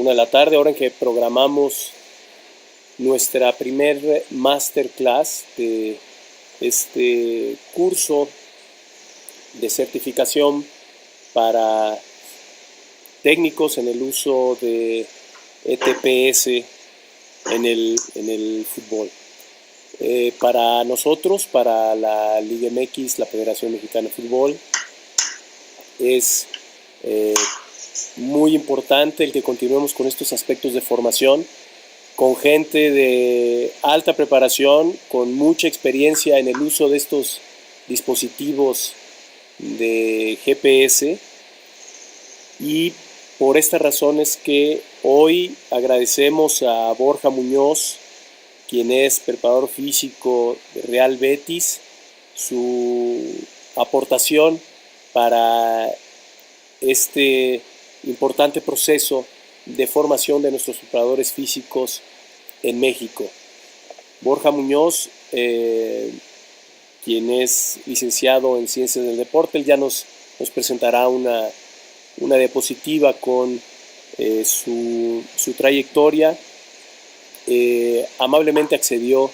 1 de la tarde, hora en que programamos nuestra primer masterclass de este curso de certificación para técnicos en el uso de ETPS en el fútbol. Para nosotros, para la Liga MX, la Federación Mexicana de Fútbol, es muy importante el que continuemos con estos aspectos de formación, con gente de alta preparación, con mucha experiencia en el uso de estos dispositivos de GPS, y por esta razón es que hoy agradecemos a Borja Muñoz, quien es preparador físico de Real Betis, su aportación para este importante proceso de formación de nuestros preparadores físicos en México. Borja Muñoz, quien es licenciado en Ciencias del Deporte, él ya nos presentará una diapositiva con su trayectoria. Amablemente accedió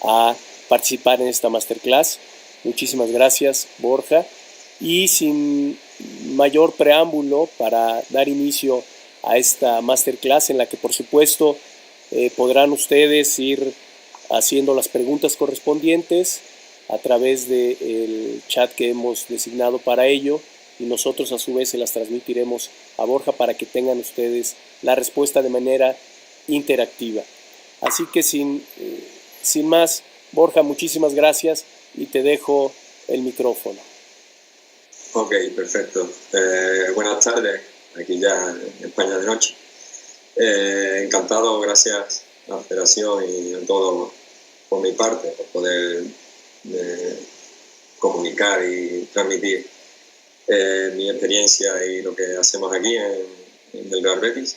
a participar en esta masterclass. Muchísimas gracias, Borja. Y sin mayor preámbulo, para dar inicio a esta masterclass, en la que por supuesto podrán ustedes ir haciendo las preguntas correspondientes a través del chat que hemos designado para ello, y nosotros a su vez se las transmitiremos a Borja para que tengan ustedes la respuesta de manera interactiva. Así que sin más, Borja, muchísimas gracias y te dejo el micrófono. Ok, perfecto. Buenas tardes, aquí ya en España de noche. Encantado, gracias a la Federación y a todo por mi parte, por poder comunicar y transmitir mi experiencia y lo que hacemos aquí en el Real Betis.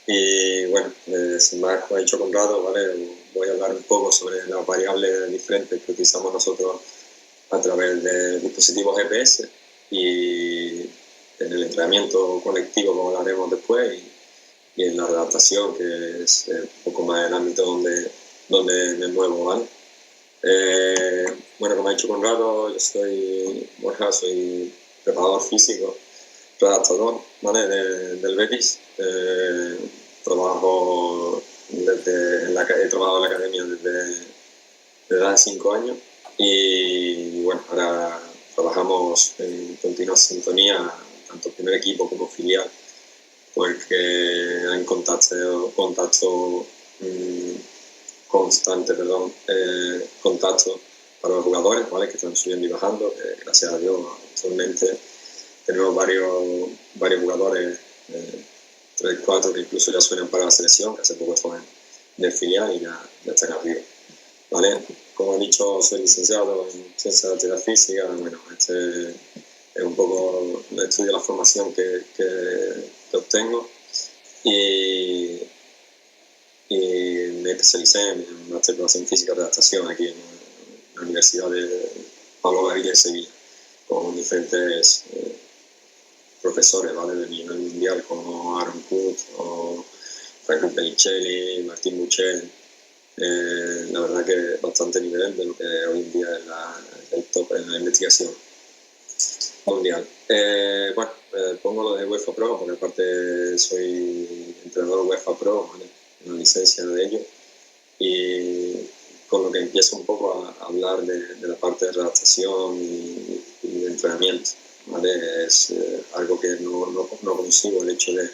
Y bueno, sin más, como ha dicho Conrado, ¿vale? Voy a hablar un poco sobre las variables diferentes que utilizamos nosotros a través de dispositivos GPS y en el entrenamiento colectivo, como lo haremos después, y en la adaptación, que es un poco más el ámbito donde me muevo, ¿vale? Bueno, como ha dicho Conrado, yo soy Borja, soy preparador físico, redactador, ¿vale? del Betis. He trabajado en la academia desde edad de 5 años y bueno, ahora trabajamos en continua sintonía, tanto primer equipo como filial, porque hay contacto constante, contacto para los jugadores, ¿vale? Que están subiendo y bajando, que gracias a Dios actualmente tenemos varios jugadores, 3, 4 que incluso ya suenan para la selección, que hace poco fueron del filial y ya están arriba, ¿vale? Como he dicho, soy licenciado en Ciencias de la Actividad Física. Bueno, este es un poco el estudio de la formación que obtengo, y me especialicé en Máster en Física de Adaptación aquí en la Universidad de Pablo Gaviria de Sevilla, con diferentes profesores, ¿vale? De nivel mundial, como Aaron Put o Franco Pellicelli, Martín Buchel. La verdad que bastante nivel de lo que hoy en día es el top en la investigación mundial. Bueno, pongo lo de UEFA Pro, porque aparte soy entrenador UEFA Pro, ¿vale? Una licencia de ello, y con lo que empiezo un poco a hablar de la parte de redactación y de entrenamiento, ¿vale? Es algo que no consigo, el hecho de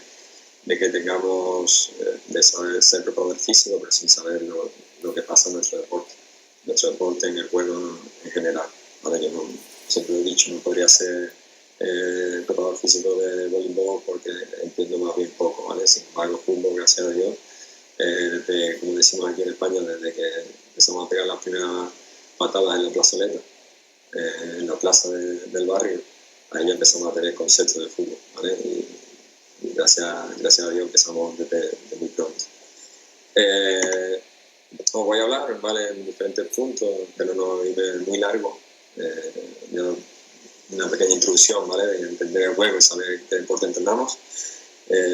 que tengamos, de saber ser preparador físico, pero sin saber lo que pasa en nuestro deporte en el juego en general, ¿vale? Yo siempre he dicho, no podría ser preparador físico de voleibol porque entiendo más bien poco, ¿vale? Sin embargo, fútbol, gracias a Dios, desde, como decimos aquí en España, desde que empezamos a pegar las primeras patadas en la plazoleta, en la plaza del barrio, ahí ya empezamos a tener conceptos de fútbol, ¿vale? Y gracias a Dios empezamos desde muy pronto. Os voy a hablar, ¿vale? En diferentes puntos, pero no irme muy largo. Una pequeña introducción, ¿vale? De entender el juego y saber qué deporte entrenamos.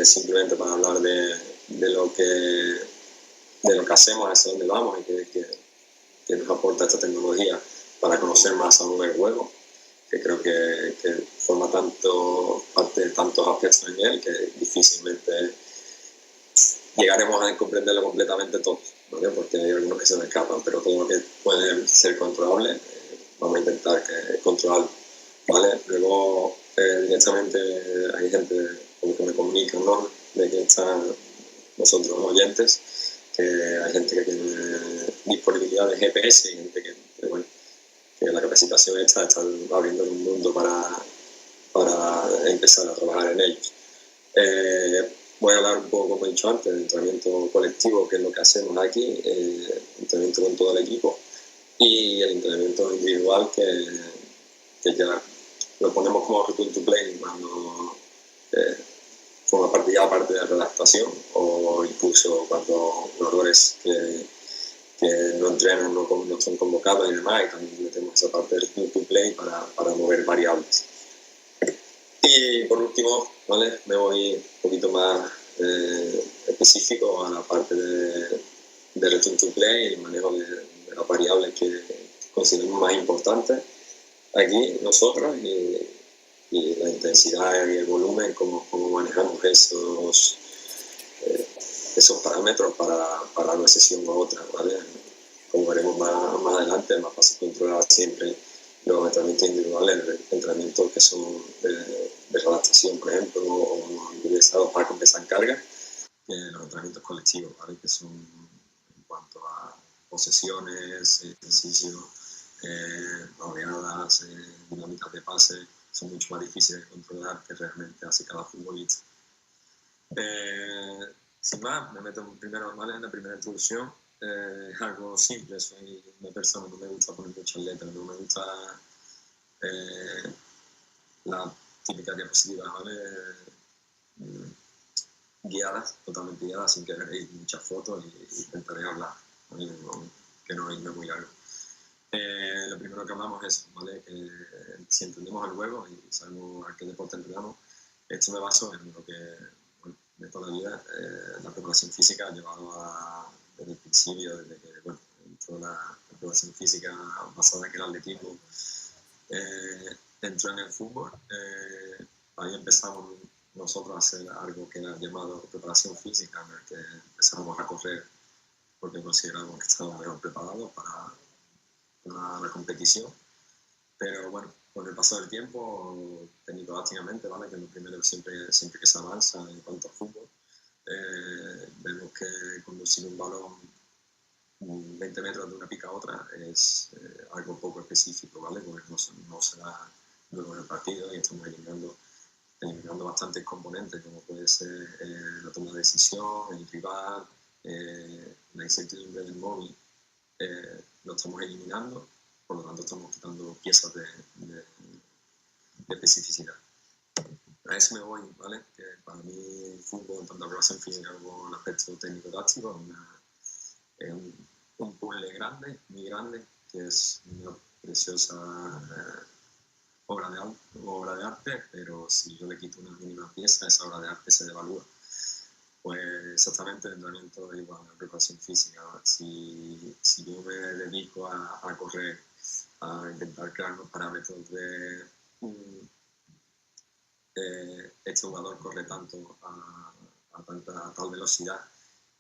Simplemente para hablar de de lo que hacemos, hacia dónde vamos y que nos aporta esta tecnología para conocer más aún el juego, que creo que forma parte de tantos aspectos en él que difícilmente llegaremos a comprenderlo completamente todo, ¿vale? Porque hay algunos que se nos escapan, pero todo lo que puede ser controlable, vamos a intentar controlarlo, ¿vale? Luego, directamente hay gente como que me comunica, ¿no? De que están vosotros oyentes, que hay gente que tiene disponibilidad de GPS y gente que bueno, que la capacitación esta está abriendo un mundo para empezar a trabajar en ellos. Voy a hablar un poco, como he dicho antes, del entrenamiento colectivo, que es lo que hacemos aquí, entrenamiento con todo el equipo, y el entrenamiento individual, que ya lo ponemos como return to play cuando forma parte de la redactación, o incluso cuando jugadores que no entrenan, no son convocados y demás, y también metemos esa parte del return to play para mover variables. Y por último, ¿vale? Me voy un poquito más específico a la parte de return to play y el manejo de las variables que consideramos más importantes aquí nosotros, y la intensidad y el volumen, cómo manejamos esos parámetros para una sesión u otra, ¿vale? Como veremos más adelante, es más fácil controlar siempre los entrenamientos individuales, entrenamientos que son de redactación, por ejemplo, o utilizados para compensar carga, que los entrenamientos colectivos, ¿vale? Que son en cuanto a posesiones, ejercicios, oleadas, dinámicas de pase, son mucho más difíciles de controlar que realmente hace cada futbolista. Sin más, me meto primero, ¿vale? En la primera introducción. Es algo simple, soy una persona, no me gusta poner muchas letras, no me gusta la típica diapositiva, ¿vale? Guiadas, totalmente guiadas, sin que veáis muchas fotos, y intentaré hablar, ¿vale? Que no irme muy largo. Lo primero que hablamos es, ¿vale? Que si entendemos el juego y sabemos a qué deporte entrenamos, esto me baso en lo que, bueno, de toda la vida, la preparación física ha llevado desde el principio, desde que, bueno, entró la preparación física basada en el atletismo, entró en el fútbol. Ahí empezamos nosotros a hacer algo que era llamado preparación física, en el que empezábamos a correr porque considerábamos que estábamos mejor preparados para la competición. Pero bueno, con el paso del tiempo, tecnológicamente, ¿vale? Que lo primero siempre que se avanza en cuanto a fútbol, vemos que conducir un balón 20 metros de una pica a otra es algo poco específico, ¿vale? Porque no se da luego en el partido, y estamos eliminando bastantes componentes, como puede ser la toma de decisión, el rival, la incertidumbre del móvil, lo estamos eliminando, por lo tanto estamos quitando piezas de especificidad. A eso me voy, ¿vale? Que para mí el fútbol, tanto la preparación física como el aspecto técnico-táctico, es un puzzle grande, muy grande, que es una preciosa obra de arte, pero si yo le quito una mínima pieza, esa obra de arte se devalúa. Pues exactamente el entrenamiento es igual, la preparación física. Si yo me dedico a correr, a intentar crear unos parámetros de este jugador corre tanto a tal velocidad,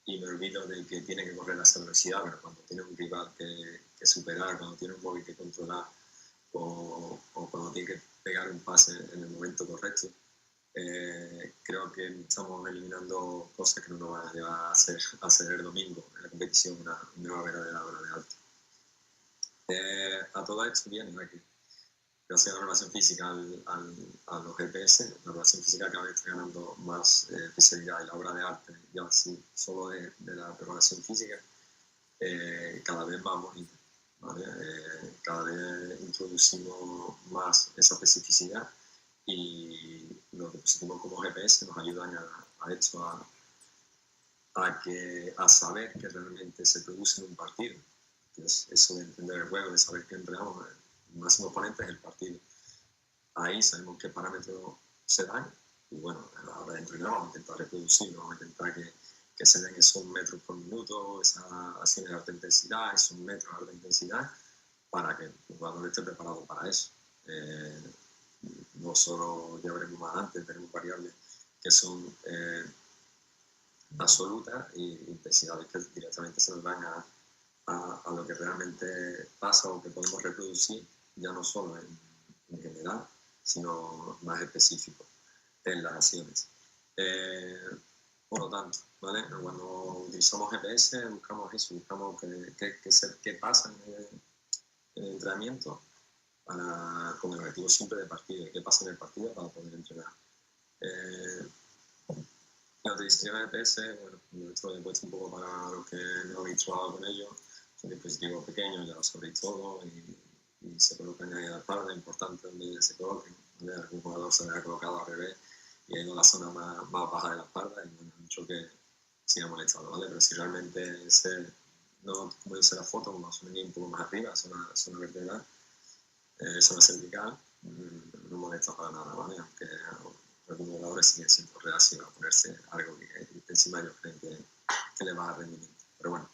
y me olvido de que tiene que correr a esa velocidad, pero cuando tiene un rival que superar, cuando tiene un móvil que controlar, o cuando tiene que pegar un pase en el momento correcto, creo que estamos eliminando cosas que no nos van a llevar a hacer el domingo en la competición una verdadera obra de arte. A todo esto viene que gracias a la relación física a los GPS, la relación física cada vez está ganando más especialidad, y la obra de arte, ya así, solo de la preparación física, cada vez más bonita, ¿vale? Cada vez introducimos más esa especificidad, y los dispositivos como GPS nos ayudan a esto, a saber que realmente se produce en un partido. Entonces, eso de entender el juego, de saber que entrenamos, el máximo oponente es el partido. Ahí sabemos qué parámetros se dan, y bueno, a la hora de entrenar vamos a intentar reproducirlo, vamos a intentar que que se den esos metros por minuto, esas acciones de alta intensidad, esos metros de alta intensidad, para que el jugador esté preparado para eso. No solo, ya veremos más adelante, tenemos variables que son absolutas y intensidades que directamente se nos van a lo que realmente pasa o que podemos reproducir, ya no solo en general, sino más específico en las acciones. Por lo tanto, ¿vale? Cuando utilizamos GPS buscamos eso, buscamos qué pasa en el entrenamiento con el objetivo siempre de partido, qué pasa en el partido para poder entrenar. La utilización de GPS, bueno, esto lo he puesto un poco para los que no habéis trabajado con ellos, son dispositivos pequeños, ya lo sabréis todo, y se colocan ahí a la espalda, es importante donde se coloquen, ¿vale? Algún jugador se le ha colocado al revés y en la zona más baja de la espalda, y bueno, mucho que siga molestando, ¿vale? Pero si realmente no como dice la foto, como suena un poco más arriba, zona vertebral, zona cervical, no molesta para nada, ¿vale? Aunque algunos jugadores siguen siendo reacios a ponerse algo que encima ellos creen que le va a dar rendimiento. Pero bueno,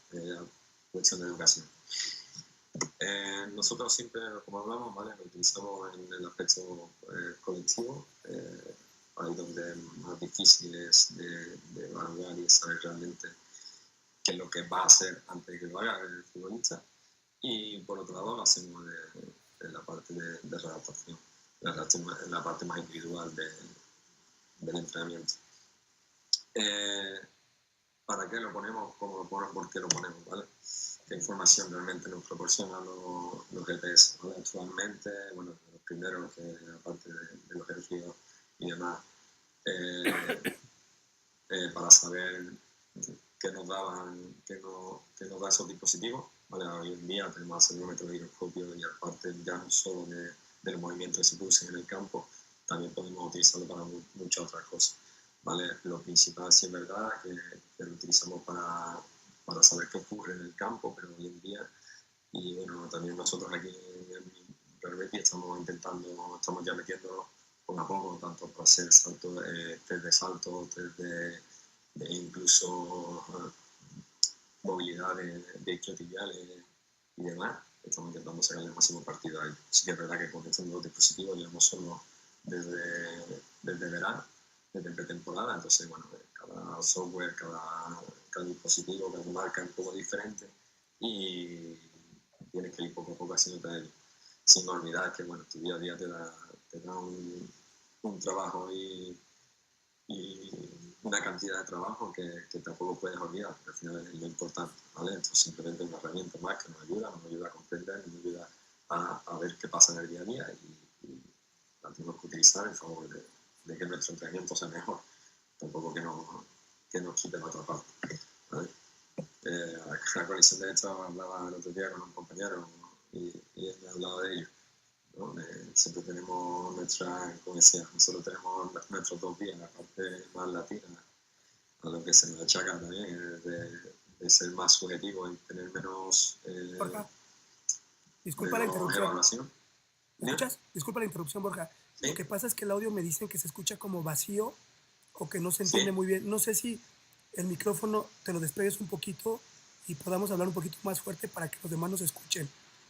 cuestión de educación. Nosotros siempre, como hablamos, ¿vale? Lo utilizamos en el aspecto colectivo, ahí donde es más difícil es de evaluar y saber realmente qué es lo que va a hacer antes de que lo haga el futbolista. Y por otro lado lo hacemos en la parte de redactación, la parte más individual del entrenamiento. ¿Para qué lo ponemos? ¿Cómo lo ponemos? ¿Por qué lo ponemos? ¿Vale? ¿Qué información realmente nos proporcionan los GPS? ¿Vale? Actualmente, bueno, los primeros que aparte de los ejercicios y demás, para saber qué nos da esos dispositivos, ¿vale? Hoy en día tenemos acelerómetro de giroscopio y aparte ya no solo de los movimientos que se producen en el campo, también podemos utilizarlo para muchas otras cosas, ¿vale? Lo principal sí es verdad que lo utilizamos para saber qué ocurre en el campo, pero hoy en día, y bueno, también nosotros aquí en Reveti estamos ya metiendo poco a poco, tanto para hacer test de salto, test de incluso movilidad de isquiotibiales y demás. Estamos intentando sacar el máximo partido ahí. Sí que es verdad que con estos nuevos dispositivos llevamos solo desde verano, desde pretemporada, entonces bueno, cada software, cada dispositivo, cada marca es un poco diferente y tienes que ir poco a poco haciéndote ello. Sin olvidar que bueno, tu día a día te da un trabajo y una cantidad de trabajo que tampoco puedes olvidar, porque al final es lo importante, ¿vale? Entonces simplemente una herramienta más que nos ayuda a comprender, nos ayuda a ver qué pasa en el día a día y la tenemos que utilizar en favor de que nuestro entrenamiento sea mejor, tampoco que nos quite la otra parte, ¿vale? La conexión de hecho hablaba el otro día con un compañero y él me hablaba de ello. ¿No? Siempre tenemos como decía, nosotros tenemos nuestros 2 días, la parte más latina, a lo que se nos achaca también, de ser más subjetivo y tener menos, Borja, disculpa la interrupción. Evaluación. ¿Me escuchas? Disculpa la interrupción, Borja. ¿Sí? Lo que pasa es que el audio me dicen que se escucha como vacío o que no se entiende muy bien. No sé si el micrófono te lo despegues un poquito y podamos hablar un poquito más fuerte para que los demás nos escuchen,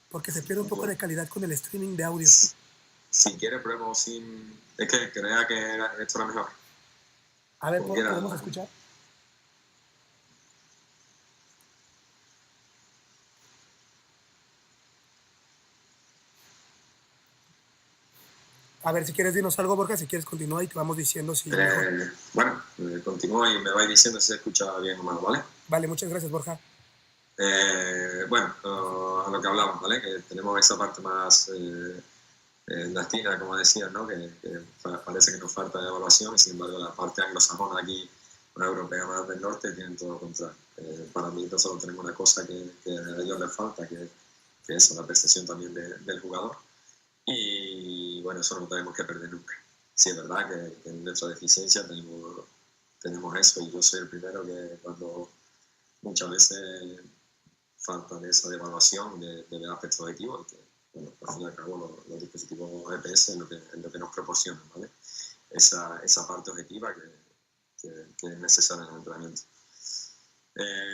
porque se pierde un poco de calidad con el streaming de audio. Si quieres, pruebo sin... Es que crea que esto era mejor. A ver, ¿podemos escuchar? A ver, si quieres dinos algo, Borja, si quieres continúa y te vamos diciendo si mejor. Bueno, continúo y me vais diciendo si se escucha bien o mal, ¿vale? Vale, muchas gracias, Borja. Bueno, a lo que hablamos, ¿vale? Que tenemos esa parte más latina, como decías, ¿no? Que parece que nos falta de evaluación y sin embargo la parte anglosajona aquí, la europea más del norte, tienen todo lo contrario. Para mí solo tenemos una cosa que a ellos les falta, que es la percepción también del jugador. Y bueno, eso no tenemos que perder nunca. Sí, es verdad que en nuestra deficiencia tenemos eso y yo soy el primero que cuando muchas veces falta de esa evaluación de ver aspectos objetivos y que, bueno, al fin y al cabo los dispositivos GPS es lo que nos proporcionan, ¿vale? Esa parte objetiva que es necesaria en el entrenamiento.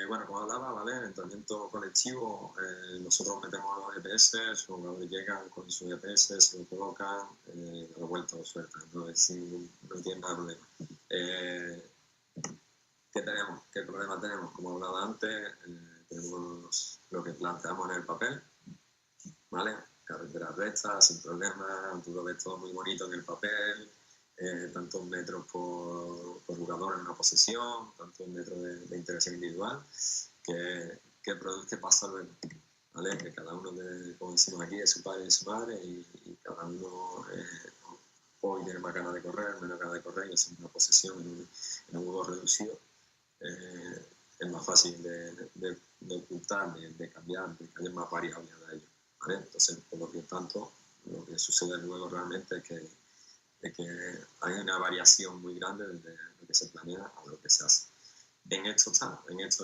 Bueno, como hablaba, ¿vale? En entrenamiento colectivo, nosotros metemos los GPS, los jugadores llegan con su GPS, se lo colocan, a la vuelta lo sueltan, no tiene nada de problema. ¿Qué problema tenemos? Como hablaba antes, tenemos lo que planteamos en el papel, ¿vale? Carretera recta, sin problema, tú lo ves todo muy bonito en el papel, tantos metros por jugador en una posesión, tantos metros de interacción individual, que pasa luego, ¿vale? Que cada uno, como decimos aquí, es su padre y su madre, y cada uno hoy tiene más ganas de correr, menos ganas de correr, y es una posesión en un juego reducido. Es más fácil de ocultar, de cambiar, de que haya más variables de ello, ¿vale? Entonces, por lo que tanto, lo que sucede luego realmente es que hay una variación muy grande desde lo que se planea a lo que se hace. En esto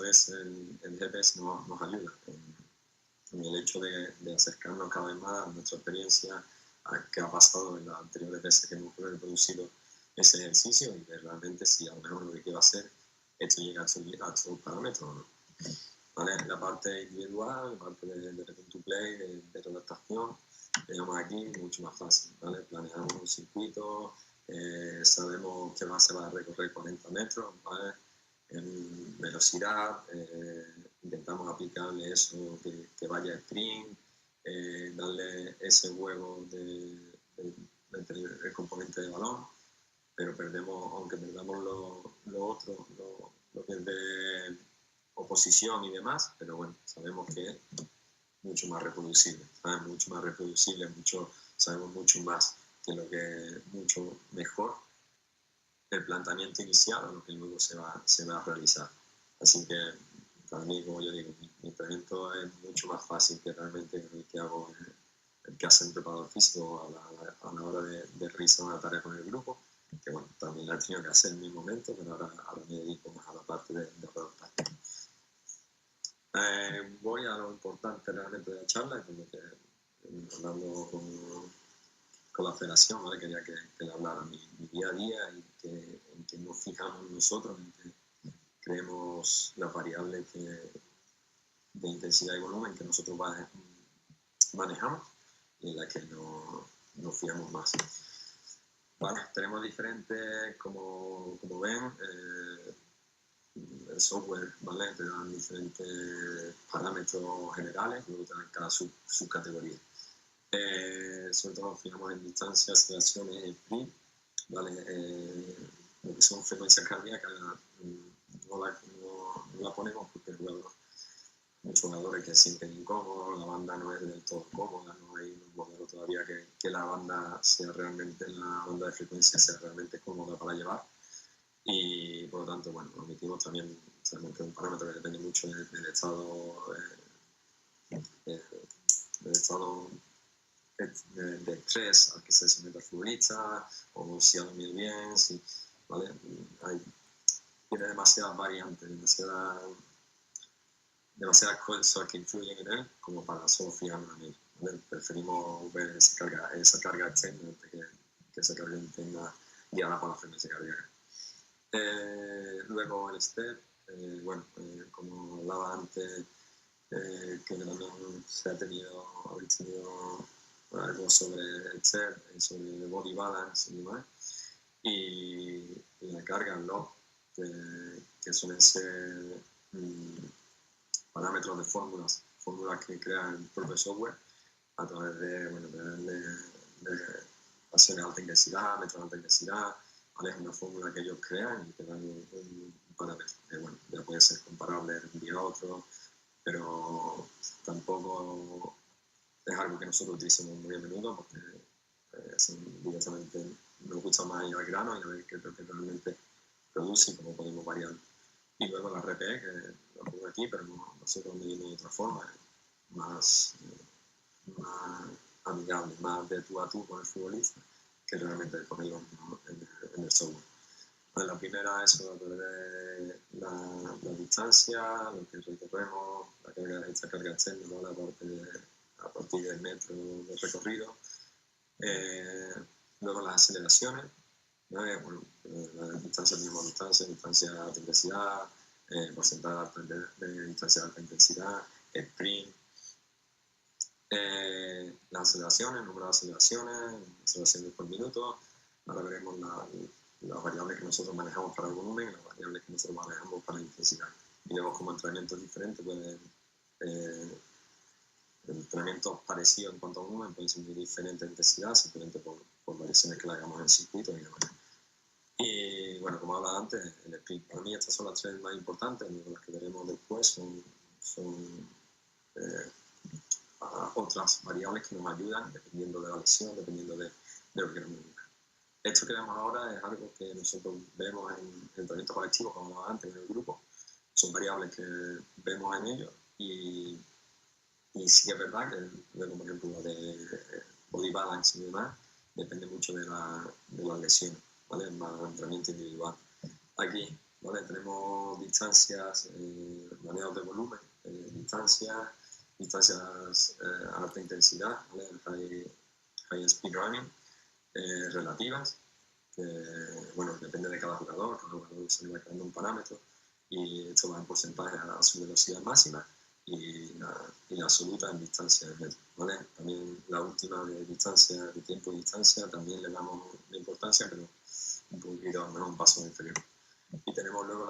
es el GPS nos ayuda, en el hecho de acercarnos cada vez más a nuestra experiencia, a qué ha pasado en las anteriores veces que hemos reproducido ese ejercicio, y ver realmente si a lo mejor lo que quiero hacer, esto llega a estos parámetros o no. ¿Vale? La parte individual, la parte de return to play, de redactación, tenemos aquí mucho más fácil, ¿vale? Planeamos un circuito, sabemos que se va a recorrer 40 metros, ¿vale? En velocidad, intentamos aplicarle eso, que vaya sprint, darle ese juego entre el componente de balón, pero aunque perdamos lo otro, lo que es de oposición y demás, pero bueno, sabemos que es mucho más reproducible, ¿sabes? Mucho más reproducible, sabemos mucho más mucho mejor el planteamiento inicial a lo que luego se va a realizar. Así que para mí, como yo digo, mi entrenamiento es mucho más fácil que realmente el que hago, el que hace un preparador físico a la hora de realizar una tarea con el grupo, que bueno, también la he tenido que hacer en mi momento, pero ahora me dedico más a la parte de redactar. Voy a lo importante realmente de la charla, como que hablando con la federación, ¿vale? Quería que le hablara mi día a día, y en que nos fijamos nosotros, en que creemos las variables de intensidad y volumen que nosotros manejamos, y en la que nos fijamos más. Vale, tenemos diferentes, como ven, el software, ¿vale? Te dan diferentes parámetros generales, luego te dan cada subcategoría. Sobre todo nos fijamos en distancias, aceleraciones, sprint, ¿vale? Lo que son frecuencias cardíacas no la ponemos porque muchos jugadores que se sienten incómodos, la banda no es del todo cómoda, no hay un modelo todavía que la banda la banda de frecuencia sea realmente cómoda para llevar, y por lo tanto, bueno, omitimos también, sabemos que es un parámetro que depende mucho del estado de estrés al que se somete el futbolista, o si ha dormido bien, ¿vale? Tiene demasiadas variantes, demasiadas cosas que influyen en él como para solo fijarnos en él, ¿vale? Preferimos ver esa carga externa antes que esa carga interna guiada por la frecuencia cardíaca. Luego el step, como hablaba antes, que también habéis tenido algo sobre el step, sobre el body balance y demás, y la carga, el load, que suelen ser parámetros de fórmulas que crea el propio software a través de acciones de alta intensidad, metros de alta intensidad, ¿vale? Es una fórmula que ellos crean y te dan un parámetro que, bueno, ya puede ser comparable de un día a otro, pero tampoco es algo que nosotros utilicemos muy a menudo, porque directamente nos gusta más ir al grano y a ver qué es lo que realmente produce y cómo podemos variar. Y luego la RPE, que lo pongo aquí, pero nosotros medimos de otra forma, más amigable, más de tú a tú con el futbolista, que realmente ponerlo en el software. La primera es a través de la distancia, lo que recorremos, esta carga externa, ¿no? A partir del metro de recorrido. Luego las aceleraciones, ¿no? Bueno, la distancia, misma distancia de alta intensidad, porcentaje de distancia de alta intensidad, sprint, las aceleraciones, el número de aceleraciones por minuto. Ahora veremos las variables que nosotros manejamos para el volumen y las variables que nosotros manejamos para la intensidad. Y vemos como entrenamientos diferentes entrenamientos parecidos en cuanto a volumen pueden ser muy diferentes de intensidad, simplemente por variaciones que le hagamos en el circuito y demás. Y bueno, como hablaba antes, el sprint. Para mí estas son las tres más importantes, las que veremos después son otras variables que nos ayudan dependiendo de la lesión, dependiendo de lo que queremos buscar. Esto que vemos ahora es algo que nosotros vemos en entrenamiento colectivo, como hablaba antes, en el grupo. Son variables que vemos en ellos y sí que es verdad que, por ejemplo, la de body balance y demás, depende mucho de las lesiones, ¿vale? Más entrenamiento individual. Aquí, ¿vale? Tenemos distancias, maneos de volumen, distancias a alta intensidad, ¿vale? High speed running, relativas, que, bueno, depende de cada jugador se le va creando un parámetro y esto va en porcentaje a su velocidad máxima y la absoluta en distancia de metro, ¿vale? También la última de distancia, de tiempo y distancia, también le damos la importancia, pero un poquito, un paso inferior. Y tenemos luego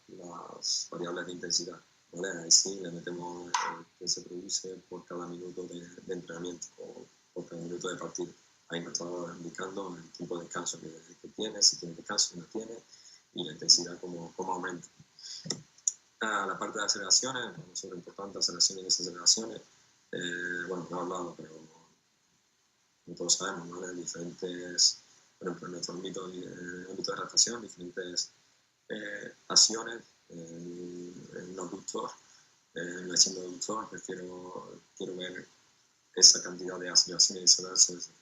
las variables de intensidad, ¿vale? Ahí sí le metemos que se produce por cada minuto de entrenamiento o por cada minuto de partido. Ahí nos está indicando el tiempo de descanso que tiene, si tiene descanso, no tiene, y la intensidad cómo aumenta. La parte de aceleraciones, sobre importante aceleraciones y desaceleraciones, bueno, no he hablado, pero como todos sabemos, ¿vale? Diferentes, por ejemplo, en nuestro ámbito de adaptación, diferentes acciones en un abductor, en una lesión de abductor, quiero ver esa cantidad de aceleraciones y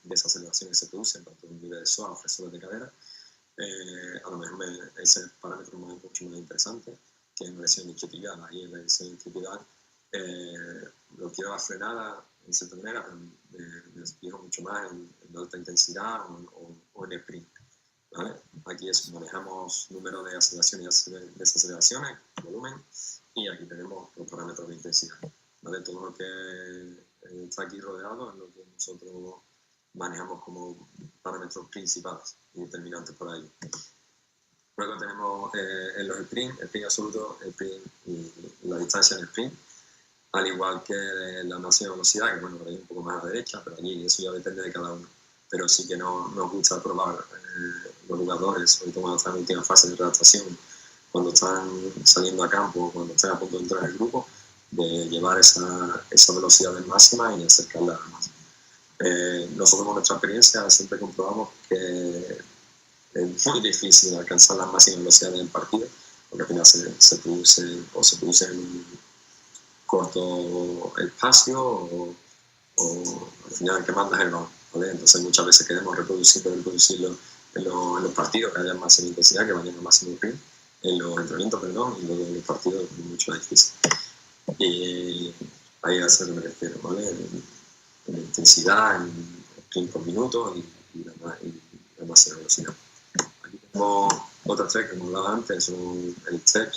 desaceleraciones que se producen, tanto en nivel de psoas, flexores de cadera. A lo mejor ese parámetro es mucho más interesante que en una lesión isquiotibial. Ahí en la lesión isquiotibial lo quiero a frenada en cierta manera, pero me fijo mucho más en alta intensidad o en sprint, ¿vale? Aquí manejamos número de aceleraciones y desaceleraciones, volumen, y aquí tenemos los parámetros de intensidad, ¿vale? Todo lo que está aquí rodeado es lo que nosotros manejamos como parámetros principales y determinantes por ahí. Luego tenemos en los sprint absoluto, sprint y la distancia en sprint, al igual que la máxima velocidad, que bueno, por ahí un poco más a la derecha, pero allí eso ya depende de cada uno. Pero sí que nos gusta probar los jugadores, sobre todo cuando están en última fase de redactación, cuando están saliendo a campo, cuando están a punto de entrar en el grupo, de llevar esa velocidad máxima y acercarla a la máxima. Nosotros con nuestra experiencia siempre comprobamos que es muy difícil alcanzar las máximas velocidades del partido, porque al final se produce en un corto espacio o al final el que manda es el balón, ¿vale? Entonces muchas veces queremos reproducirlo en los partidos que haya máxima intensidad, que vayan a máximo sprint, en los entrenamientos, perdón, y luego en los partidos es mucho más difícil. Y ahí a eso me refiero, ¿vale? En intensidad, en sprint por minuto y la máxima velocidad. Aquí tenemos otras tres que hemos hablado antes, son el step,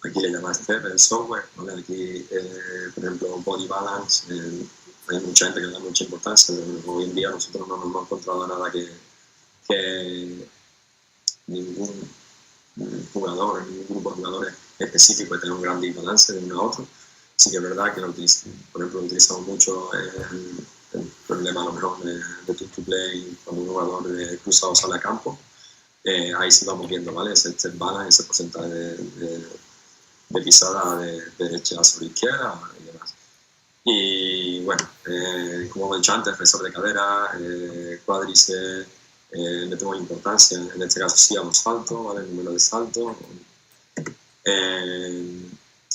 aquí le llama step el software, ¿vale? Aquí, por ejemplo, body balance, hay mucha gente que le da mucha importancia, pero hoy en día nosotros no nos hemos encontrado nada que ningún jugador, ningún grupo de jugadores específico que tenga un gran balance de uno a otro. Sí que es verdad que por ejemplo, utilizamos mucho el problema a lo mejor de to-play cuando un jugador cruzado sale a campo. Ahí sí vamos viendo, ¿vale? Ese step balance, ese porcentaje de pisada de derecha sobre izquierda y demás. Y bueno, como he dicho antes, flexor de cadera, cuádriceps, le tengo importancia, en este caso sí a los saltos, ¿vale? El número de saltos.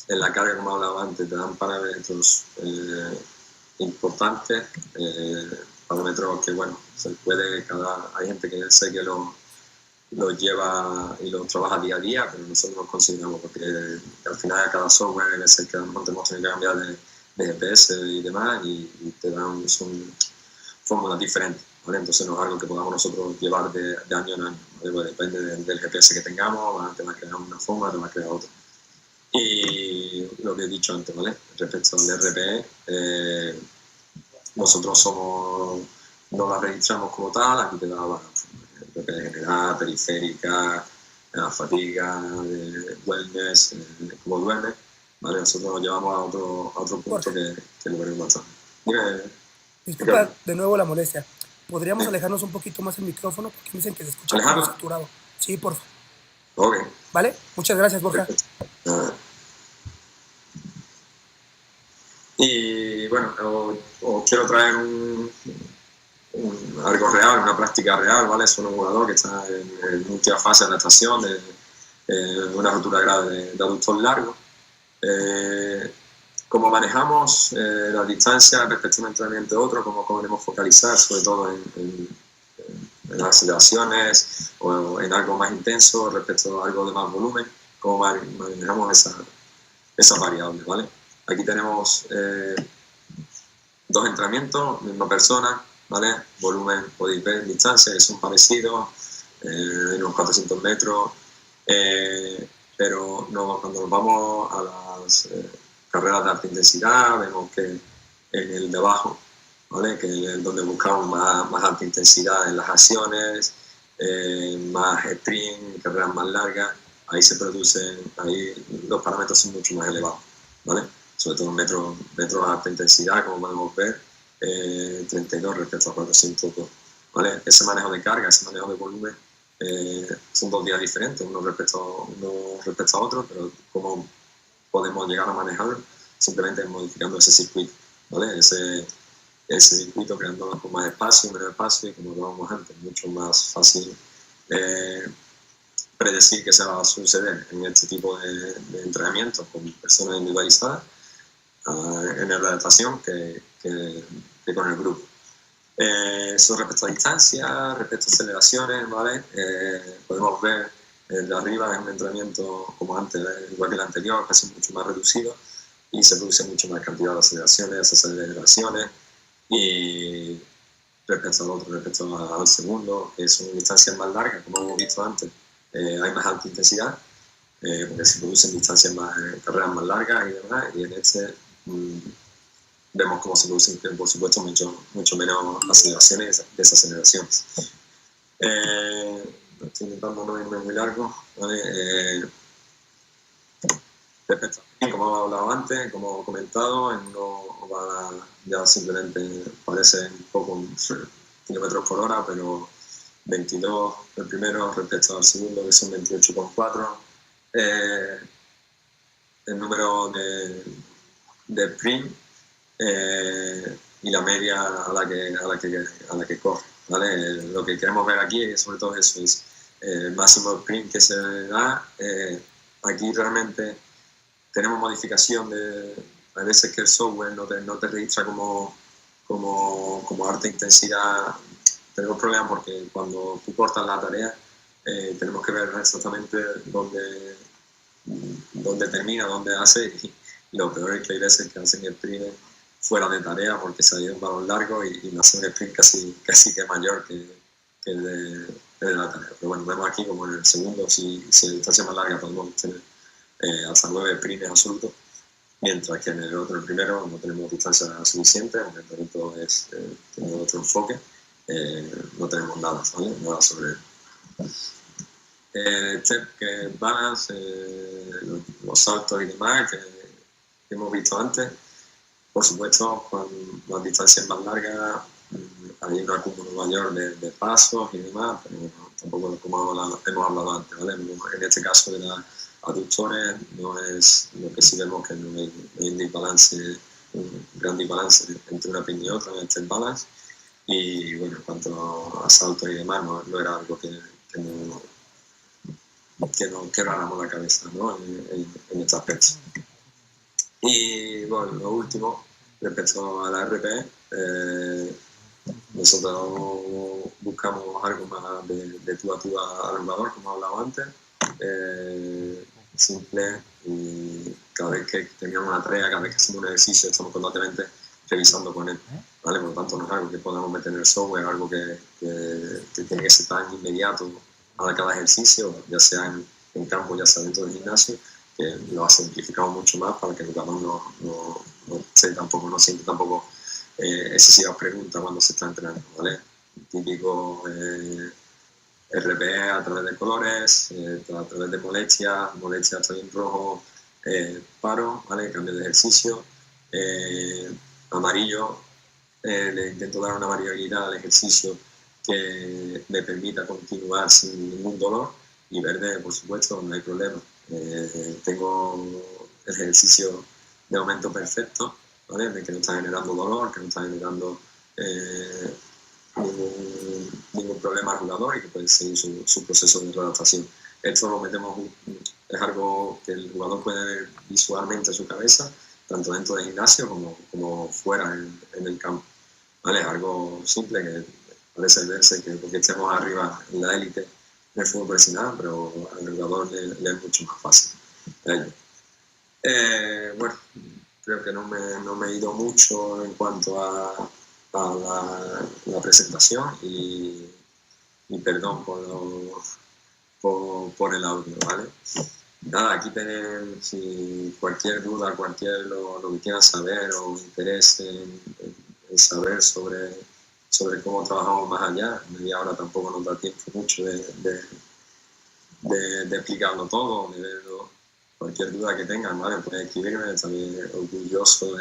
En la carga, como hablaba antes, te dan parámetros importantes, parámetros que, bueno, hay gente que sé que los lleva y los trabaja día a día, pero nosotros nos consideramos porque al final cada software es el que a lo mejor tenemos que cambiar de GPS y demás y te dan son fórmulas diferentes, ¿vale? Entonces no es algo que podamos nosotros llevar de año en año, ¿vale? Pues depende del GPS que tengamos, te va a crear una forma, te va a crear otra. Y lo que he dicho antes, ¿vale? Respecto al RPE, nosotros no la registramos como tal, aquí te da RPE general, periférica, fatiga, wellness, como duerme, ¿vale? Nosotros nos llevamos a otro punto que lo veremos bastante. Disculpa de nuevo la molestia. ¿Podríamos alejarnos un poquito más el micrófono? Porque me dicen que se escucha como saturado. Sí, por favor. Ok. ¿Vale? Muchas gracias, Borja. Y bueno, os quiero traer algo real, una práctica real, ¿vale? Es un jugador que está en última fase de adaptación de una rotura grave de aductor largo. Cómo manejamos la distancia respecto a un entrenamiento de otro, cómo podemos focalizar sobre todo en las aceleraciones o en algo más intenso respecto a algo de más volumen, cómo manejamos esas variables, ¿vale? Aquí tenemos dos entrenamientos, misma persona, ¿vale? Volumen, podéis ver, distancia, que son parecidos, en unos 400 metros, pero cuando nos vamos a las carreras de alta intensidad, vemos que en el de abajo, ¿vale? Que es donde buscamos más alta intensidad en las acciones, más sprint, carreras más largas, ahí los parámetros son mucho más elevados, ¿vale? Sobre todo metros de alta intensidad, como podemos ver, 32 respecto a 402, ¿vale? Ese manejo de carga, ese manejo de volumen, son dos días diferentes, uno respecto a otro, pero cómo podemos llegar a manejarlo simplemente modificando ese circuito, ¿vale? Ese circuito creando con más espacio, menos espacio, y como hablábamos antes, mucho más fácil predecir qué se va a suceder en este tipo de entrenamientos con personas individualizadas en la adaptación que con el grupo. Eso respecto a distancia, respecto a aceleraciones, ¿vale? Podemos ver el de arriba es un entrenamiento como antes, igual que el anterior, casi mucho más reducido y se produce mucho más cantidad de aceleraciones y respecto al otro, respecto al segundo, que son distancias más largas, como hemos visto antes, hay más alta intensidad, porque se producen distancias carreras más largas y demás, y en este vemos cómo se producen, por supuesto, mucho menos aceleraciones y desaceleraciones. Estoy intentando no irme muy largo, ¿vale? Respecto a como he hablado antes, como he comentado, en uno ya simplemente parece un poco kilómetros por hora, pero 22 el primero respecto al segundo, que son 28,4. El número de sprint y la media a la que corre, ¿vale? Lo que queremos ver aquí es sobre todo eso, es el máximo sprint que se da. Aquí realmente tenemos modificación a veces que el software no te registra como alta intensidad. Tenemos problemas porque cuando tú cortas la tarea tenemos que ver exactamente dónde termina, dónde hace, y lo peor es que hay veces que hacen el sprint fuera de tarea porque se ha ido un balón largo y no hace un sprint casi que mayor que el de la tarea. Pero bueno, vemos aquí como en el segundo, si la distancia más larga podemos tener hasta 9 sprints absolutos, mientras que en el primero, no tenemos distancia suficiente, aunque el talento tiene otro enfoque, no tenemos nada, ¿vale? Nada sobre él. Step que balance, los saltos y demás que hemos visto antes, por supuesto, con las distancias más largas hay un acúmulo mayor de pasos y demás, pero tampoco como hemos hablado antes, ¿vale? En este caso de las aductores no es lo que sí vemos que no hay un gran desbalance entre una pin y otra en este balance, y bueno, en cuanto a saltos y demás no era algo que nos quebráramos la cabeza, ¿no? en este aspecto. Y bueno, lo último, respecto a la RPE, nosotros buscamos algo más de tú a tú al jugador, como he hablado antes, simple, y cada vez que teníamos una tarea, cada vez que hacemos un ejercicio, estamos constantemente revisando con él, ¿vale? Por lo tanto, no es algo que podamos meter en el software, es algo que tiene que ser tan inmediato a cada ejercicio, ya sea en campo, ya sea dentro del gimnasio, que lo ha simplificado mucho más para que el jugador no siente tampoco excesivas preguntas cuando se está entrenando, ¿vale? Típico RP a través de colores, a través de molestia hasta en rojo, paro, ¿vale? Cambio de ejercicio, amarillo, le intento dar una variabilidad al ejercicio que me permita continuar sin ningún dolor, y verde, por supuesto, no hay problema. Tengo el ejercicio de momento perfecto, ¿vale? De que no está generando dolor, que no está generando ningún problema al jugador y que puede seguir su proceso de adaptación. Esto lo metemos, es algo que el jugador puede ver visualmente en su cabeza, tanto dentro del gimnasio como fuera en el campo. ¿Vale? Es algo simple que parece verse que porque estemos arriba en la élite del fútbol profesional, pero al jugador le es mucho más fácil. Bueno, creo que no me he ido mucho en cuanto a la presentación y perdón por el audio, ¿vale? Nada, aquí tienen, si cualquier duda, lo que quieran saber o interés en saber sobre cómo trabajamos más allá. Media hora tampoco nos da tiempo mucho de explicarlo todo, de verlo. Cualquier duda que tengan, ¿vale? Pueden escribirme, también orgulloso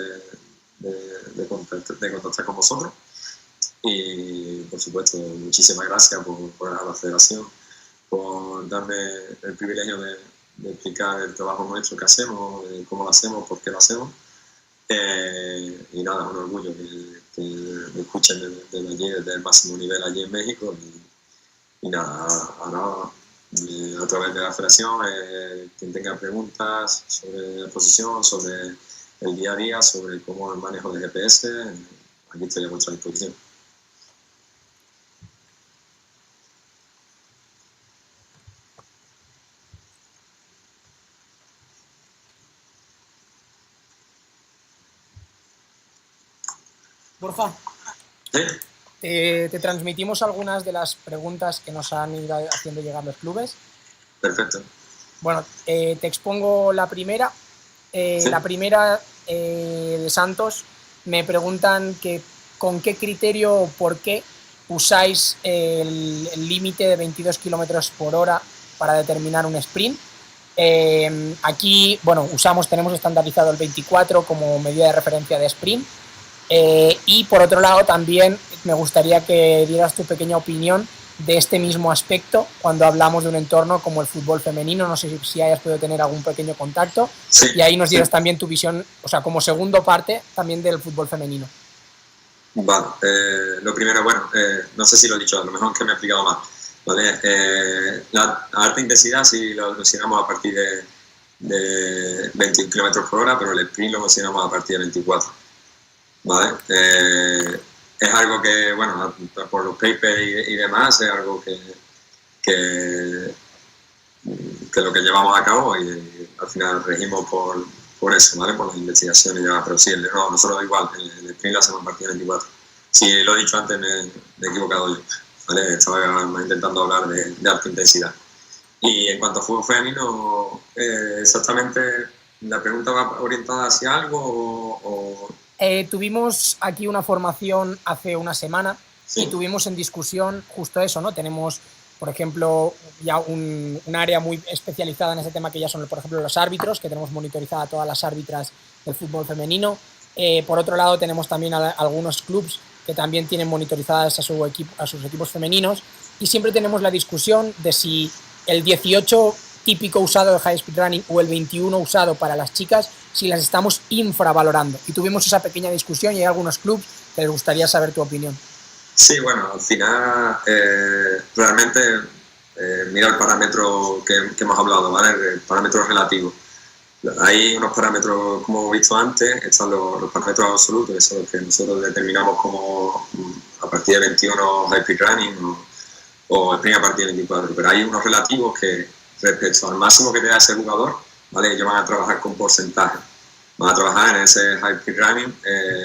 de contactar con vosotros. Y, por supuesto, muchísimas gracias por a la Federación por darme el privilegio de explicar el trabajo nuestro que hacemos, cómo lo hacemos, por qué lo hacemos. Y nada, es un orgullo que me escuchen desde allí, desde el máximo nivel allí en México. Y nada, ahora a través de la Federación, quien tenga preguntas sobre la posición, sobre el día a día, sobre cómo el manejo de GPS, aquí estoy a vuestra disposición. Borja, ¿Sí? te transmitimos algunas de las preguntas que nos han ido haciendo llegar los clubes. Perfecto. Bueno, te expongo la primera. Sí. La primera de Santos, me preguntan que con qué criterio o por qué usáis el límite de 22 kilómetros por hora para determinar un sprint. Aquí, bueno, tenemos estandarizado el 24 como medida de referencia de sprint. Y por otro lado también me gustaría que dieras tu pequeña opinión de este mismo aspecto cuando hablamos de un entorno como el fútbol femenino. No sé si hayas podido tener algún pequeño contacto, Sí, y ahí nos dieras sí. también tu visión, o sea, como segundo parte también del fútbol femenino. Vale, lo primero, bueno, no sé si lo he dicho, a lo mejor que me he explicado más, ¿vale? La alta intensidad sí lo consideramos a partir de 21 km por hora, pero el sprint lo consideramos a partir de 24, ¿vale? Es algo que, bueno, por los papers y demás, es algo que lo que llevamos a cabo y al final regimos por eso, ¿vale? Por las investigaciones y demás, pero sí, nosotros igual, el sprint lo hacemos a partir de 24. Si lo he dicho antes, me he equivocado yo, ¿vale? Estaba intentando hablar de alta intensidad. Y en cuanto a fútbol femenino, exactamente, ¿la pregunta va orientada hacia algo o...? Tuvimos aquí una formación hace una semana, sí, y tuvimos en discusión justo eso, ¿no? Tenemos, por ejemplo, ya un área muy especializada en ese tema, que ya son, por ejemplo, los árbitros, que tenemos monitorizada a todas las árbitras del fútbol femenino. Por otro lado, tenemos también algunos clubs que también tienen monitorizadas a sus equipos femeninos, y siempre tenemos la discusión de si el 18 típico usado de high speed running o el 21 usado para las chicas, si las estamos infravalorando. Y tuvimos esa pequeña discusión y hay algunos clubs que les gustaría saber tu opinión. Sí, bueno, al final realmente mira el parámetro que hemos hablado, ¿vale? El parámetro relativo. Hay unos parámetros, como hemos visto antes, están los parámetros absolutos, que son los que nosotros determinamos como a partir de 21 high speed running o sprint a partir de 24, pero hay unos relativos que respecto al máximo que te da ese jugador, ¿vale? Ellos van a trabajar con porcentaje. van a trabajar en ese high peak running,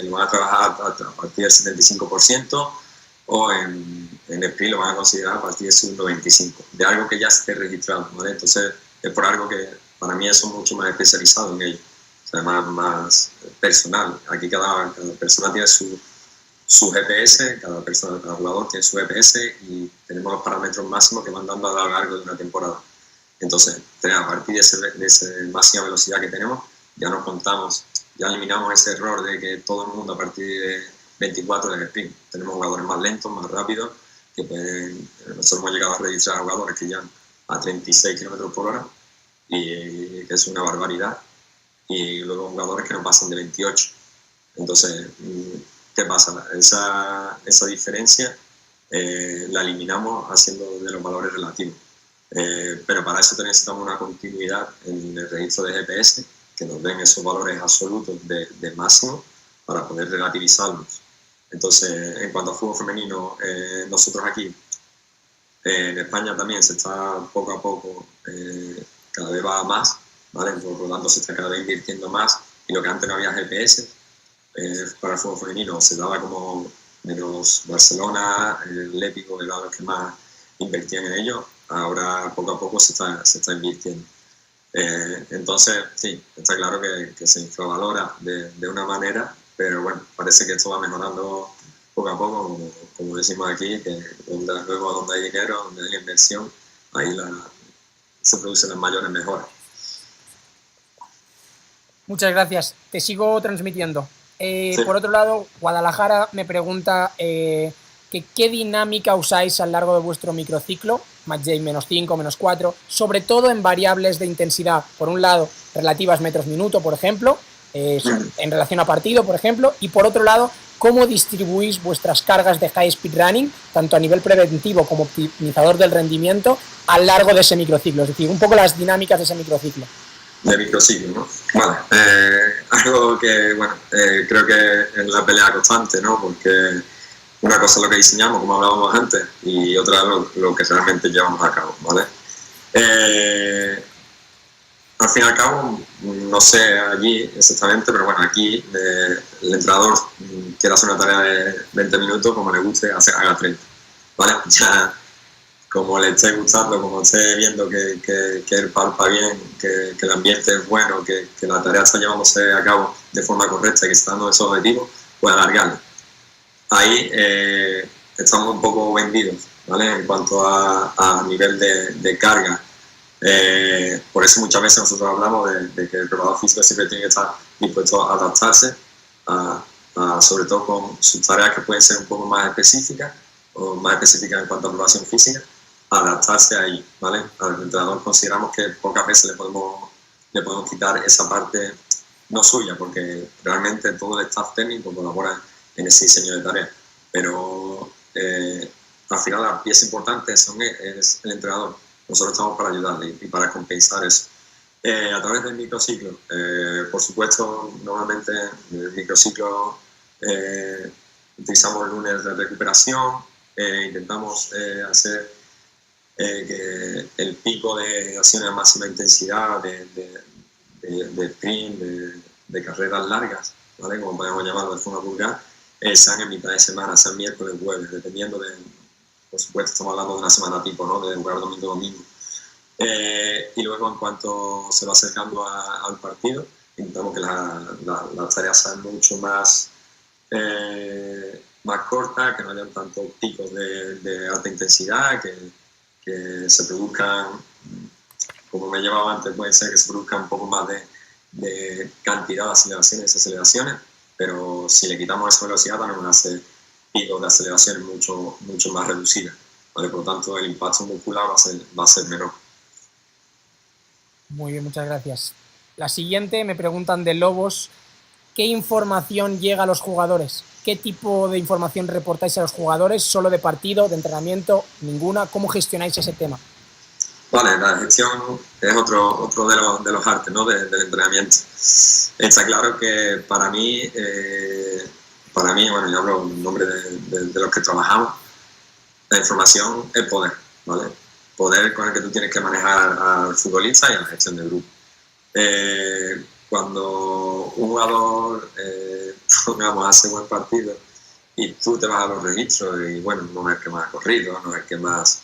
lo van a trabajar a partir del 75%, o en sprint lo van a considerar a partir de su 95%, de algo que ya esté registrado, ¿vale? Entonces es por algo que para mí eso es mucho más especializado en ello, o sea, más personal. Aquí cada persona tiene su GPS, cada jugador tiene su GPS y tenemos los parámetros máximos que van dando a lo largo de una temporada. Entonces, a partir de esa máxima velocidad que tenemos, ya nos contamos, ya eliminamos ese error de que todo el mundo a partir de 24 del sprint. Tenemos jugadores más lentos, más rápidos, que nosotros hemos llegado a registrar jugadores que llegan a 36 km por hora, y que es una barbaridad, y luego jugadores que no pasan de 28. Entonces, ¿qué pasa? Esa diferencia la eliminamos haciendo de los valores relativos. Pero para eso necesitamos una continuidad en el registro de GPS, que nos den esos valores absolutos de máximo para poder relativizarlos. Entonces, en cuanto a fútbol femenino, nosotros aquí, en España también se está poco a poco, cada vez va más, ¿vale? Por lo tanto, se está cada vez invirtiendo más, y lo que antes no había GPS, para el fútbol femenino se daba como menos Barcelona, el Lépico, era los que más invertían en ello. Ahora poco a poco se está invirtiendo. Entonces, sí, está claro que se infravalora de una manera, pero bueno, parece que esto va mejorando poco a poco, como decimos aquí, que luego donde hay dinero, donde hay inversión, ahí se producen las mayores mejoras. Muchas gracias. Te sigo transmitiendo. Sí. Por otro lado, Guadalajara me pregunta qué dinámica usáis a lo largo de vuestro microciclo, matchday -5, -4, sobre todo en variables de intensidad. Por un lado, relativas metros minuto, por ejemplo, en relación a partido, por ejemplo, y por otro lado, cómo distribuís vuestras cargas de high speed running, tanto a nivel preventivo como optimizador del rendimiento, a lo largo de ese microciclo, es decir, un poco las dinámicas de ese microciclo. De microciclo, ¿no? Vale, algo que, bueno, creo que es la pelea constante, ¿no? Porque una cosa es lo que diseñamos, como hablábamos antes, y otra es lo que realmente llevamos a cabo, ¿vale? Al fin y al cabo, no sé allí exactamente, pero bueno, aquí el entrenador quiere hacer una tarea de 20 minutos, como le guste, haga 30, ¿vale? Ya, como le esté gustando, como esté viendo que él palpa bien, que el ambiente es bueno, que la tarea está llevándose a cabo de forma correcta y que está dando esos objetivos, pues alargarlo. Ahí estamos un poco vendidos, ¿vale? En cuanto a nivel de carga. Por eso muchas veces nosotros hablamos de que el preparador físico siempre tiene que estar dispuesto a adaptarse, sobre todo con sus tareas que pueden ser un poco más específicas, o más específicas en cuanto a preparación física, adaptarse ahí, ¿vale? Al entrenador consideramos que pocas veces le podemos quitar esa parte no suya, porque realmente todo el staff técnico colabora en ese diseño de tareas, pero al final la pieza importante es el entrenador. Nosotros estamos para ayudarle y para compensar eso. A través del microciclo, por supuesto, normalmente en el microciclo utilizamos lunes de recuperación, intentamos hacer que el pico de acciones a máxima intensidad, de sprint, de carreras largas, ¿vale? Como podemos llamarlo de forma vulgar, sean en mitad de semana, sean miércoles, jueves, dependiendo de, por supuesto, estamos hablando de una semana tipo, ¿no? De jugar domingo. Y luego, en cuanto se va acercando al partido, intentamos que las tareas sean mucho más cortas, que no hayan tantos picos de alta intensidad, que se produzcan, como me llevaba antes, puede ser que se produzca un poco más de cantidad de aceleraciones y desaceleraciones, pero si le quitamos esa velocidad también van a ser picos de aceleraciones mucho más reducidas, ¿vale? Por lo tanto, el impacto muscular va a ser menor. Muy bien, muchas gracias. La siguiente, me preguntan de Lobos, ¿qué información llega a los jugadores? ¿Qué tipo de información reportáis a los jugadores? ¿Solo de partido, de entrenamiento? ¿Ninguna? ¿Cómo gestionáis ese tema? Vale, la gestión es otro de los artes, ¿no? del entrenamiento. Está claro que para mí, bueno, yo hablo en nombre de los que trabajamos, la información es poder, ¿vale? Poder con el que tú tienes que manejar al futbolista y a la gestión del grupo. cuando un jugador, pongamos, hace buen partido y tú te vas a los registros y bueno, no es el que más ha corrido, no es el que más...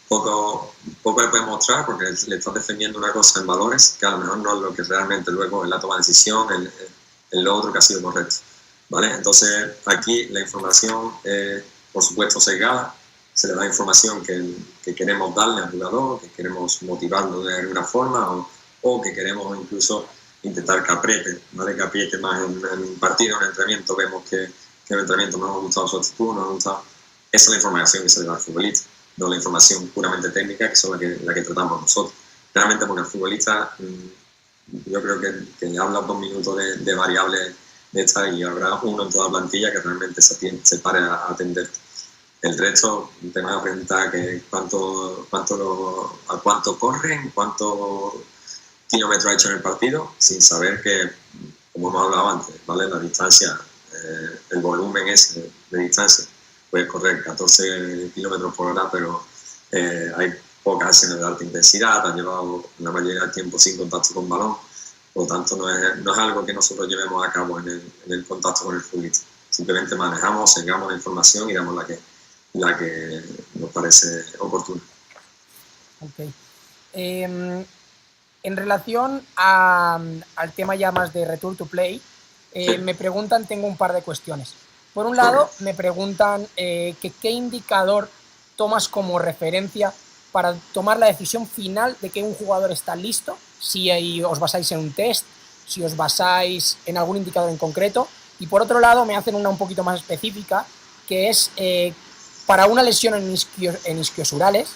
poco le puedes mostrar porque le estás defendiendo una cosa en valores que a lo mejor no es lo que realmente luego en la toma de decisión, en lo otro que ha sido correcto, ¿vale? Entonces aquí la información por supuesto sesgada, se le da información que queremos darle al jugador, que queremos motivarlo de alguna forma o que queremos incluso intentar que apriete, ¿vale? Que apriete más en un partido, en un entrenamiento, vemos que en el entrenamiento no nos ha gustado su actitud, no nos ha gustado. Esa es la información que se le da al futbolista, no la información puramente técnica, que son la que tratamos nosotros. Realmente porque el futbolista, yo creo que habla 2 minutos de variables de estas y habrá uno en toda la plantilla que realmente se pare a atender. El resto te van a preguntar que a cuánto corren, cuántos kilómetros ha hecho en el partido, sin saber que, como hemos hablado antes, ¿vale? La distancia, el volumen ese de distancia, puedes correr 14 kilómetros por hora, pero hay pocas acciones de alta intensidad, has llevado la mayoría del tiempo sin contacto con balón, por lo tanto no es algo que nosotros llevemos a cabo en el contacto con el futbolista. Simplemente manejamos, sesgamos la información y damos la que nos parece oportuna. Ok. En relación al tema ya más de Return to Play, Sí. me preguntan, tengo un par de cuestiones. Por un lado, me preguntan que qué indicador tomas como referencia para tomar la decisión final de que un jugador está listo, si os basáis en un test, si os basáis en algún indicador en concreto. Y por otro lado, me hacen una un poquito más específica, que es para una lesión en isquiosurales,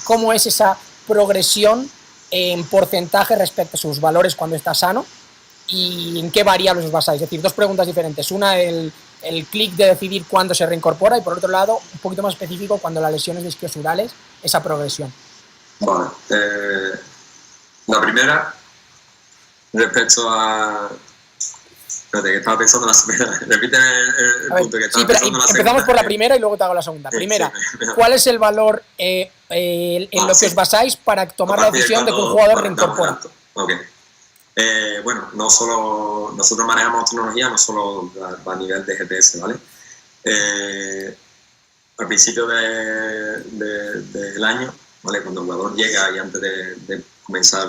cómo es esa progresión en porcentaje respecto a sus valores cuando está sano y en qué variables os basáis. Es decir, 2 preguntas diferentes. Una, el clic de decidir cuándo se reincorpora y por otro lado, un poquito más específico, cuando las lesiones de isquiosurales, esa progresión. Vale. La primera, respecto a... Espérate, que estaba pensando en la segunda. Repíteme el punto que estaba pensando en la segunda. Empezamos por la primera y luego te hago la segunda. Primera, ¿cuál es el valor en lo que os basáis para tomar la decisión de que un jugador reincorpora? Ok. Bueno, no solo nosotros manejamos tecnología, no solo a nivel de GPS, ¿vale? Al principio del año, ¿vale? Cuando el jugador llega y antes de comenzar,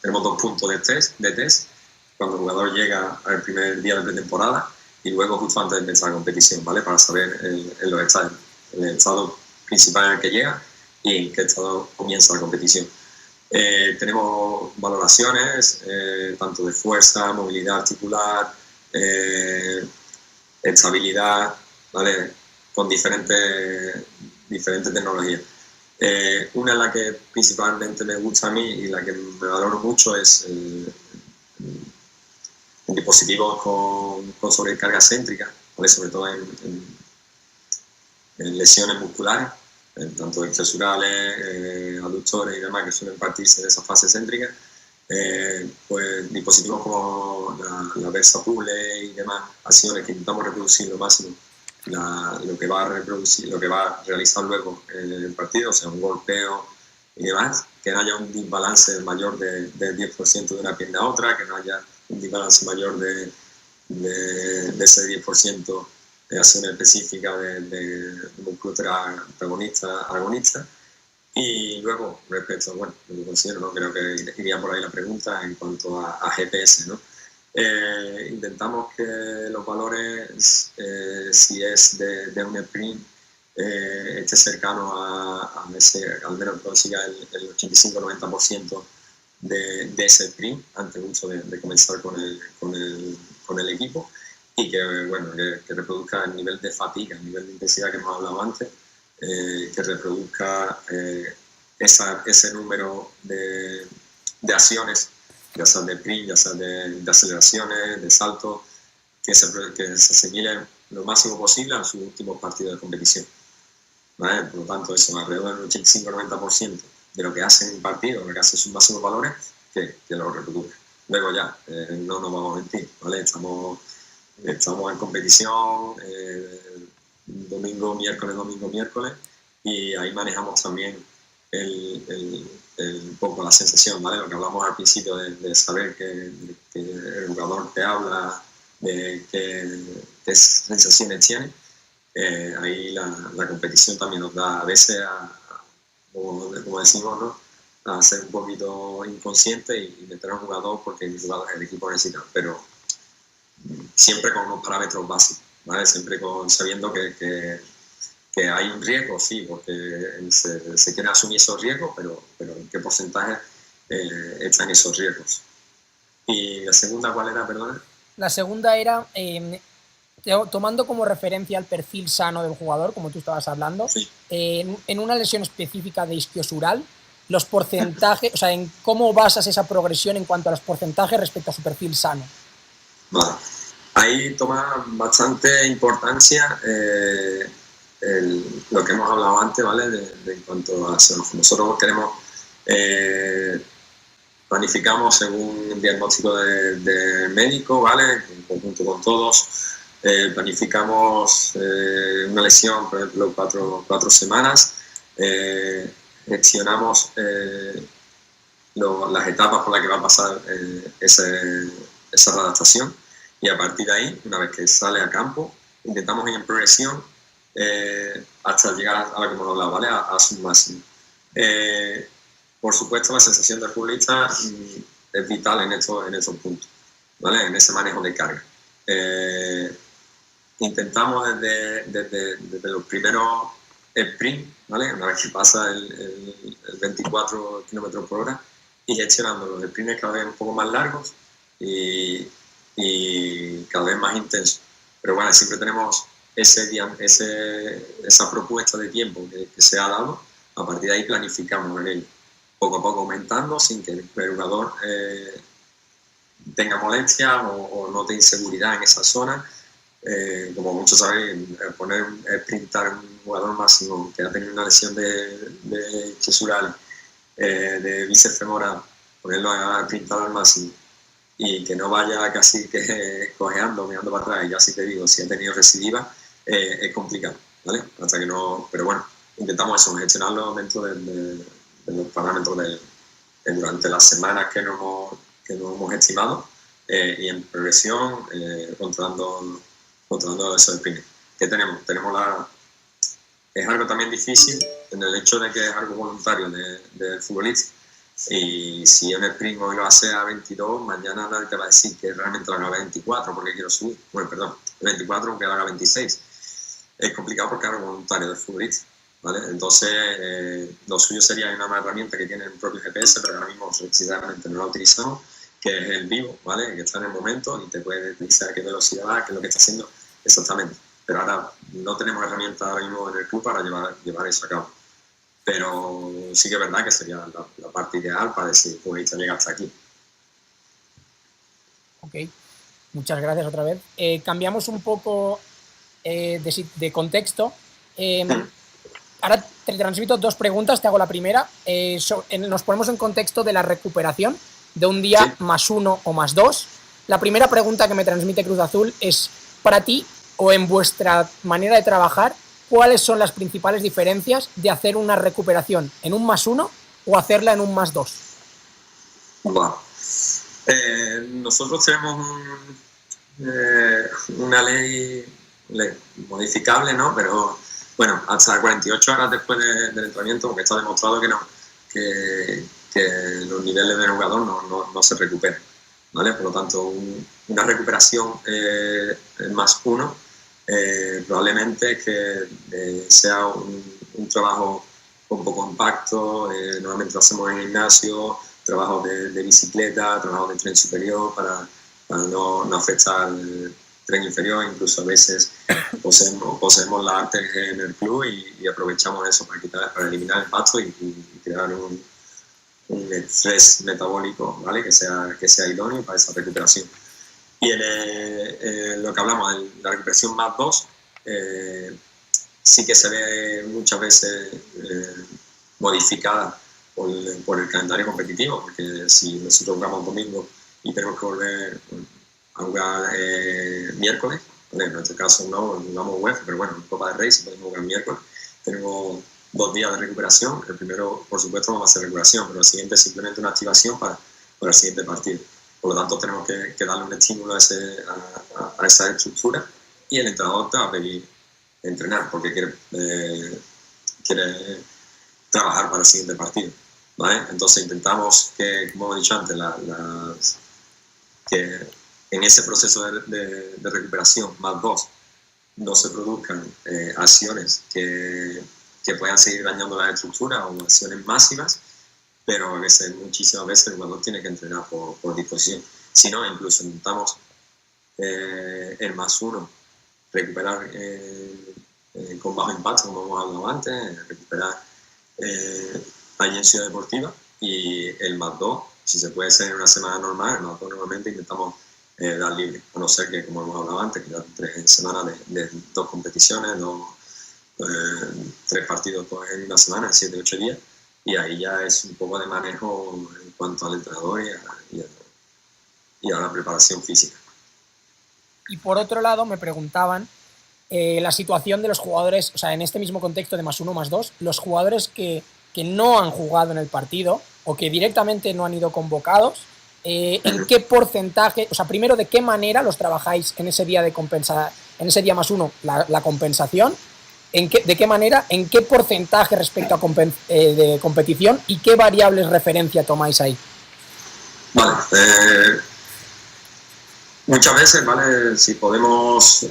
tenemos 2 puntos de test. Cuando el jugador llega al primer día de pretemporada y luego justo antes de empezar la competición, ¿vale? Para saber el estado principal en el que llega y en qué estado comienza la competición. Tenemos valoraciones tanto de fuerza, movilidad articular, estabilidad, ¿vale? Con diferentes tecnologías. Una en la que principalmente me gusta a mí y la que me valoro mucho es en dispositivos con sobrecarga céntrica, ¿vale? Sobre todo en lesiones musculares, tanto isquiosurales, aductores y demás, que suelen partirse de esa fase céntrica. Pues dispositivos como la Versapule y demás acciones que intentamos reproducir lo máximo lo que va a realizar luego el partido, o sea, un golpeo y demás, que no haya un desbalance mayor del 10% de una pierna a otra, que no haya un desbalance mayor de ese 10% de acción específica de musculatura agonista. Y luego, respecto, bueno, lo que considero, ¿no? Creo que iría por ahí la pregunta en cuanto a GPS, ¿no? Intentamos que los valores, si es de un sprint, esté cercano a ese, al menos consiga el 85-90% de ese sprint antes mucho de comenzar con el equipo y que, bueno, que reproduzca el nivel de fatiga, el nivel de intensidad que hemos hablado antes, que reproduzca ese número de acciones, ya sea de sprint, ya sea de aceleraciones, de saltos, que se asimilen lo máximo posible a sus últimos partidos de competición, ¿vale? Por lo tanto, eso, alrededor del 85-90% de lo que hace en un partido, lo que hace sus máximos valores, que lo reproduzca. Luego ya, no nos vamos a mentir, ¿vale? Estamos en competición domingo, miércoles, y ahí manejamos también un poco la sensación, ¿vale? Lo que hablamos al principio de saber que el jugador te habla, de qué sensaciones tiene. Ahí la competición también nos da a veces, como decimos, ¿no?, a ser un poquito inconsciente y meter a un jugador porque el equipo necesita, pero siempre con unos parámetros básicos, ¿vale? Siempre sabiendo que hay un riesgo, sí, porque se quieren asumir esos riesgos, pero ¿en qué porcentaje están esos riesgos? ¿Y la segunda cuál era, perdona? La segunda era, tomando como referencia el perfil sano del jugador, como tú estabas hablando, Sí. En una lesión específica de isquiosural, los porcentajes, o sea, en cómo basas esa progresión en cuanto a los porcentajes respecto a su perfil sano. Vale. Ahí toma bastante importancia lo que hemos hablado antes, ¿vale? En cuanto a nosotros queremos, planificamos según un diagnóstico de médico, ¿vale? En conjunto con todos, planificamos una lesión, por ejemplo, cuatro semanas, gestionamos las etapas por las que va a pasar esa adaptación, y a partir de ahí, una vez que sale a campo, intentamos ir en progresión hasta llegar a lo que hemos hablado, ¿vale? A su máximo. Por supuesto, la sensación del futbolista es vital en estos puntos, ¿vale? En ese manejo de carga. Intentamos desde los primeros sprint, ¿vale? Una vez que pasa el 24 km por hora, y gestionando los sprints cada vez un poco más largos y cada vez más intensos. Pero bueno, siempre tenemos esa propuesta de tiempo que se ha dado. A partir de ahí planificamos en él, poco a poco aumentando, sin que el jugador tenga molestia o note inseguridad en esa zona. Como muchos saben, sprintar un jugador máximo que ha tenido una lesión de isquiosural, de bíceps femoral, ponerlo a sprintar al máximo y que no vaya casi que cojeando, mirando para atrás, y ya sí te digo, si ha tenido recidiva, es complicado, ¿vale? Hasta que no, pero bueno, intentamos eso, gestionarlo dentro de los parámetros durante las semanas que nos hemos estimado, y en progresión, controlando esos sprints. ¿Qué tenemos? Es algo también difícil en el hecho de que es algo voluntario del futbolista, y si un sprint hoy lo hace a 22, mañana nadie te va a decir que realmente lo haga a 24 porque quiero subir. Bueno, perdón, 24 aunque lo haga a 26. Es complicado porque es algo voluntario del futbolista, ¿vale? Entonces, lo suyo sería una herramienta que tiene el propio GPS, pero ahora mismo precisamente no la utilizamos, que es el vivo, ¿vale? Que está en el momento y te puede decir a qué velocidad va, qué es lo que está haciendo exactamente. Pero ahora no tenemos herramientas ahora mismo en el club para llevar eso a cabo. Pero sí que es verdad que sería la parte ideal para decir, el futbolista llega hasta aquí. Ok, muchas gracias otra vez. Cambiamos un poco de contexto. Ahora te transmito dos preguntas, te hago la primera. Nos ponemos en contexto de la recuperación de un día +1 o +2. La primera pregunta que me transmite Cruz Azul es, para ti o en vuestra manera de trabajar, ¿cuáles son las principales diferencias de hacer una recuperación en un +1 o hacerla en un +2? Wow. Nosotros tenemos una ley modificable, ¿no? Pero bueno, hasta 48 horas después del entrenamiento, porque está demostrado que los niveles del jugador no se recuperan, ¿vale? Por lo tanto, una recuperación +1 probablemente que sea un trabajo con poco impacto. Normalmente lo hacemos en el gimnasio, trabajo de bicicleta, trabajo de tren superior para no afectar el tren inferior. Incluso a veces poseemos la arte en el club y aprovechamos eso para eliminar el impacto y crear un estrés metabólico, ¿vale? que sea idóneo para esa recuperación. Y en lo que hablamos de la recuperación +2, sí que se ve muchas veces modificada por el calendario competitivo, porque si nosotros jugamos un domingo y tenemos que volver a jugar miércoles, ¿vale? En nuestro caso no jugamos UEFA, pero bueno, en Copa del Rey si podemos jugar miércoles, tenemos 2 días de recuperación. El primero, por supuesto, vamos a hacer recuperación, pero el siguiente es simplemente una activación para el siguiente partido. Por lo tanto, tenemos que darle un estímulo a esa estructura, y el entrenador te va a pedir entrenar porque quiere trabajar para el siguiente partido, ¿vale? Entonces intentamos que, como he dicho antes, que en ese proceso de recuperación más 2 no se produzcan acciones que puedan seguir dañando la estructura, o acciones máximas, pero muchísimas veces el jugador tiene que entrenar por disposición. Si no, incluso intentamos el +1, recuperar con bajo impacto, como hemos hablado antes, recuperar allí en Ciudad Deportiva, y el +2, si se puede ser en una semana normal, el +2 normalmente intentamos dar libre, a no ser que, como hemos hablado antes, que dan 3 semanas de 2 competiciones, 3 partidos en una semana, 7, 8 días, y ahí ya es un poco de manejo en cuanto al entrenador y a la preparación física. Y por otro lado, me preguntaban la situación de los jugadores, o sea, en este mismo contexto de +1, +2, los jugadores que no han jugado en el partido o que directamente no han ido convocados, ¿en qué porcentaje, o sea, primero, de qué manera los trabajáis en ese día de en ese día +1, la compensación? ¿De qué manera, en qué porcentaje respecto a de competición, y qué variables referencia tomáis ahí? Vale, muchas veces, ¿vale? Si podemos,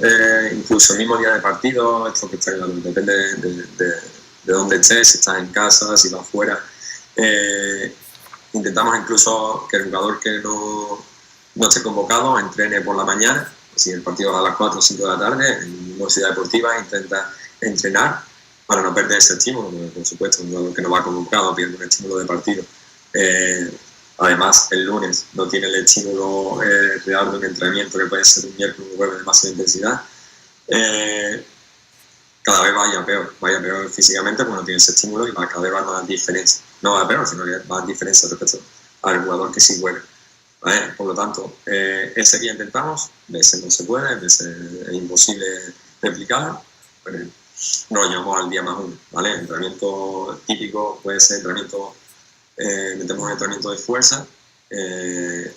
incluso el mismo día de partido, esto que está claro, depende de dónde estés, si estás en casa, si vas fuera. Intentamos incluso que el jugador que no esté convocado entrene por la mañana. Si el partido es a las 4 o 5 de la tarde, en una Ciudad Deportiva intenta entrenar para no perder ese estímulo, porque por supuesto un jugador que no va convocado pierde un estímulo de partido. Además, el lunes no tiene el estímulo real de un entrenamiento que puede ser un miércoles o un jueves de máxima intensidad. Cada vez vaya peor físicamente, porque no tiene ese estímulo, y cada vez va más diferencia. No va peor, sino que va a diferencia respecto al jugador que sí juega. ¿Vale? Por lo tanto, ese día intentamos, a veces no se puede, a veces es imposible replicarlo, pero no lo llevamos al día +1, ¿vale? El entrenamiento típico puede ser entrenamiento, metemos un entrenamiento de fuerza en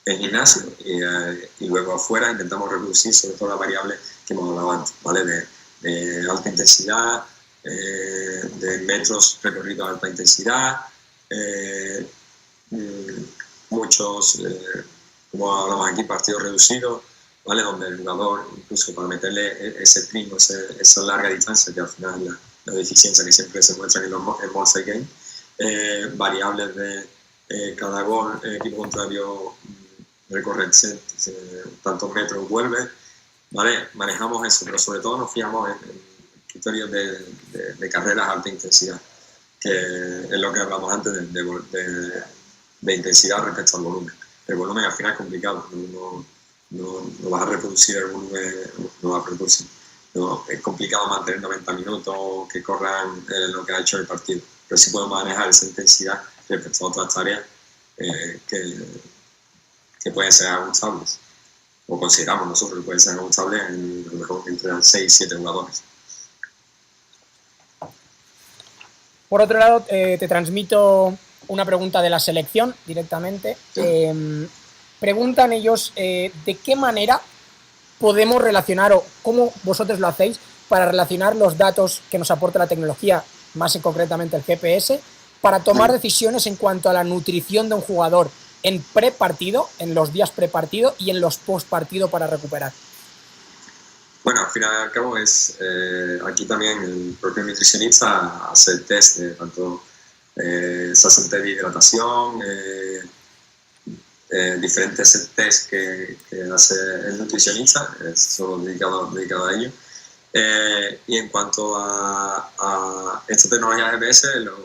gimnasio, y luego afuera intentamos reducir sobre todo las variables que hemos hablado antes, ¿vale? De alta intensidad, de metros recorridos a alta intensidad, muchos, como hablamos aquí, partidos reducidos, ¿vale? Donde el jugador, incluso para meterle ese primo, esa larga distancia, que al final es la deficiencia que siempre se muestra en los Monster Games, variables de cada gol, el equipo contrario recorre tantos metros, vuelve, ¿vale? Manejamos eso, pero sobre todo nos fijamos en criterios de carreras a alta intensidad, que es lo que hablamos antes de intensidad respecto al volumen. El volumen al final es complicado, no vas a reproducir el volumen, no vas a reproducir. No, es complicado mantener 90 minutos que corran lo que ha hecho el partido, pero sí podemos manejar esa intensidad respecto a otras tareas que pueden ser ajustables, o consideramos nosotros que pueden ser ajustables a lo mejor entre 6-7 jugadores. Por otro lado, te transmito una pregunta de la selección directamente. Sí. Preguntan ellos de qué manera podemos relacionar, o cómo vosotros lo hacéis para relacionar los datos que nos aporta la tecnología, más concretamente el GPS, para tomar decisiones en cuanto a la nutrición de un jugador en prepartido, en los días prepartido y en los postpartido para recuperar. Bueno, al final y al cabo es aquí también el propio nutricionista hace el test de tanto se hacen test de hidratación, diferentes test que hace el nutricionista, es solo dedicado a ello. Y en cuanto a esta tecnología GPS, lo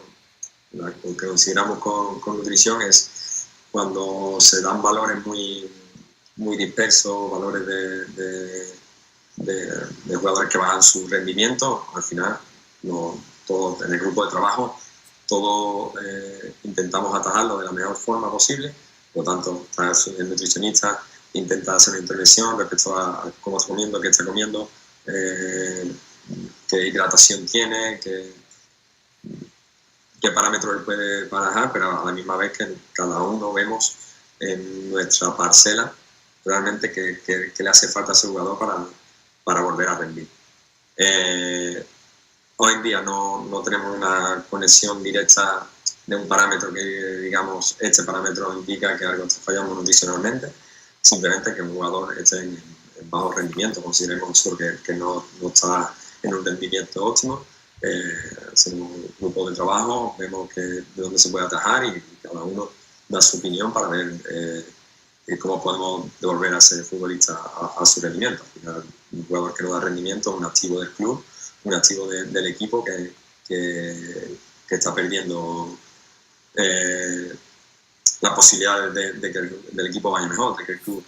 que consideramos con nutrición es cuando se dan valores muy dispersos, valores de jugadores que bajan su rendimiento. Al final, todo, en el grupo de trabajo, todo intentamos atajarlo de la mejor forma posible. Por lo tanto, el nutricionista intenta hacer una intervención respecto a cómo está comiendo, qué está comiendo, qué hidratación tiene, qué parámetros él puede barajar, pero a la misma vez que cada uno vemos en nuestra parcela realmente qué le hace falta a ese jugador para volver a rendir. Hoy en día no tenemos una conexión directa de un parámetro que, digamos, este parámetro indica que algo está fallando nutricionalmente, simplemente que un jugador esté en bajo rendimiento, consideremos que no está en un rendimiento óptimo. Hacemos un grupo de trabajo, vemos de dónde se puede atajar y cada uno da su opinión para ver cómo podemos devolver a ese futbolista a su rendimiento. Al final, un jugador que no da rendimiento es un activo del club, un activo del equipo que está perdiendo la posibilidad de que el equipo vaya mejor, de que el club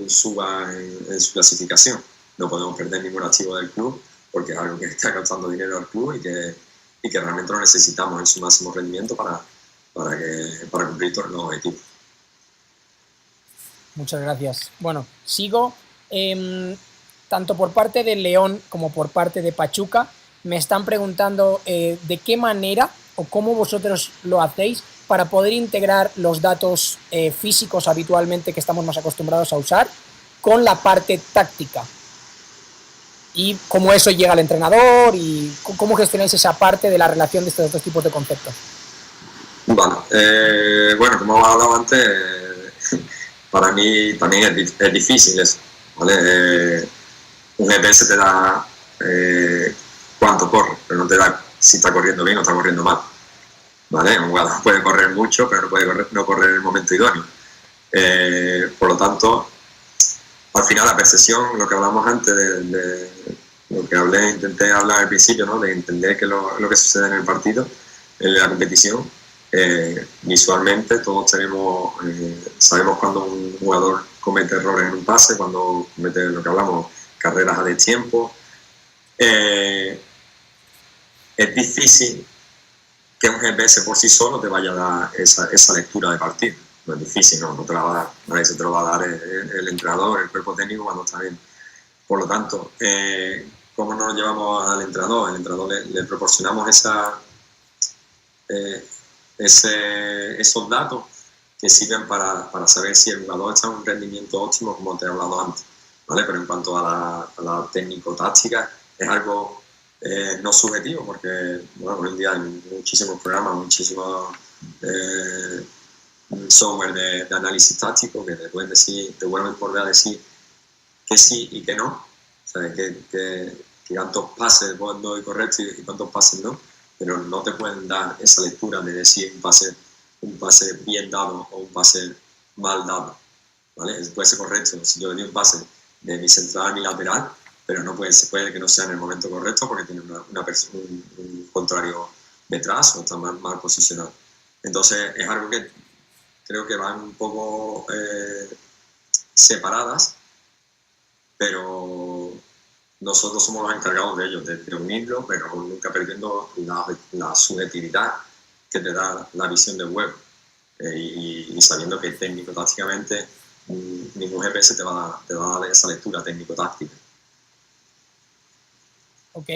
suba en su clasificación. No podemos perder ningún activo del club porque es algo que está costando dinero al club y que realmente lo necesitamos en su máximo rendimiento para cumplir todos los objetivos. Muchas gracias. Bueno, sigo. Tanto por parte de León como por parte de Pachuca me están preguntando de qué manera o cómo vosotros lo hacéis para poder integrar los datos físicos habitualmente que estamos más acostumbrados a usar con la parte táctica. Y cómo eso llega al entrenador y cómo gestionáis esa parte de la relación de estos dos tipos de conceptos. Vale, bueno, como hemos hablado antes, para mí también es difícil eso, ¿vale? Un GPS te da cuánto corre, pero no te da si está corriendo bien o está corriendo mal, ¿vale? Un jugador puede correr mucho, pero no puede no correr en el momento idóneo. Por lo tanto, al final la percepción, lo que hablamos antes de lo que intenté hablar al principio, ¿no? De entender que lo que sucede en el partido, en la competición, visualmente todos sabemos cuando un jugador comete errores en un pase, cuando comete lo que hablamos, carreras a destiempo. Es difícil que un GPS por sí solo te vaya a dar esa lectura de partido. No es difícil, no te la va a dar, nadie se te lo va a dar el entrenador, el cuerpo técnico cuando está bien. Por lo tanto, ¿cómo nos llevamos al entrenador? Al entrenador le proporcionamos esos datos que sirven para saber si el jugador está en un rendimiento óptimo, como te he hablado antes, ¿vale? Pero en cuanto a la técnico-táctica, es algo no subjetivo, porque bueno, hoy en día hay muchísimos programas, muchísimos software de análisis táctico que te pueden decir, te vuelven volver a decir que sí y que no, o sea, que cuántos pases doy correcto y cuántos pases no, pero no te pueden dar esa lectura de decir un pase bien dado o un pase mal dado, ¿vale? Puede ser correcto si yo le doy un pase de mi central a mi lateral, pero puede que no sea en el momento correcto porque tiene un contrario detrás o está mal posicionado. Entonces es algo que creo que van un poco separadas, pero nosotros somos los encargados de ello, de unirlo, pero nunca perdiendo la subjetividad que te da la visión del juego. Y sabiendo que técnico-tácticamente ningún GPS te va a dar esa lectura técnico-táctica. Ok.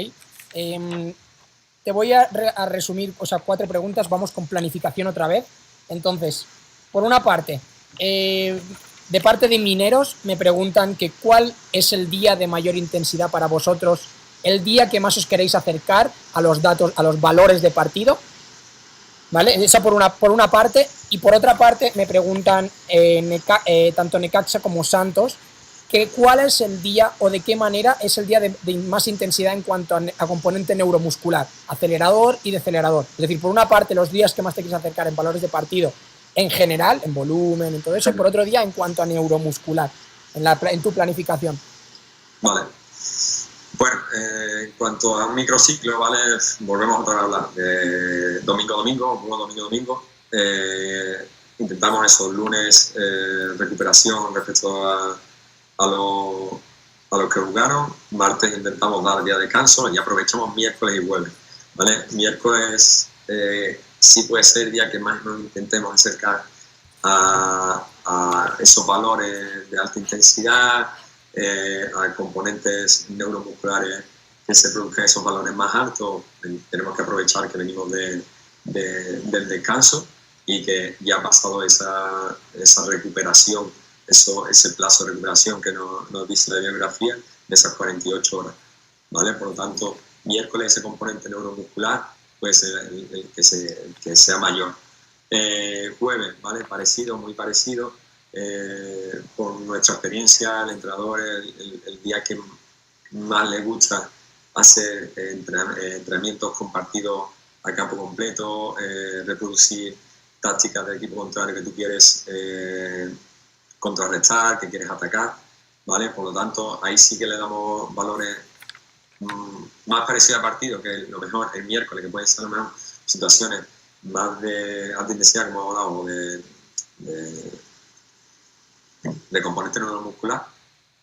Te voy a resumir, 4 preguntas. Vamos con planificación otra vez. Entonces, por una parte, de parte de mineros me preguntan que cuál es el día de mayor intensidad para vosotros, el día que más os queréis acercar a los datos, a los valores de partido, ¿vale? Esa por una parte. Y por otra parte me preguntan tanto Necaxa como Santos que cuál es el día o de qué manera es el día de más intensidad en cuanto a componente neuromuscular, acelerador y decelerador. Es decir, por una parte los días que más te quieres acercar en valores de partido en general, en volumen, en todo eso, y por otro día en cuanto a neuromuscular, en tu planificación. Vale. Bueno, en cuanto a un microciclo, ¿vale? Volvemos otra vez a hablar de domingo. Intentamos eso, lunes recuperación respecto a los que jugaron, martes intentamos dar día de descanso y aprovechamos miércoles y jueves, ¿vale? Miércoles sí puede ser el día que más nos intentemos acercar a esos valores de alta intensidad, a componentes neuromusculares que se produzcan esos valores más altos. Tenemos que aprovechar que venimos de del descanso y que ya ha pasado esa recuperación, ese plazo de recuperación que nos dice la biografía de esas 48 horas, ¿vale? Por lo tanto, miércoles ese componente neuromuscular puede ser el que sea mayor. Jueves, ¿vale? Parecido, muy parecido. Por nuestra experiencia, el entrenador, el día que más le gusta hacer entrenamientos compartidos a campo completo, reproducir tácticas del equipo contrario que tú quieres contrarrestar, que quieres atacar, ¿vale? Por lo tanto, ahí sí que le damos valores más parecidos al partido, que lo mejor el miércoles, que pueden ser a lo mejor situaciones más de alta intensidad, como hemos hablado, de componente neuromuscular,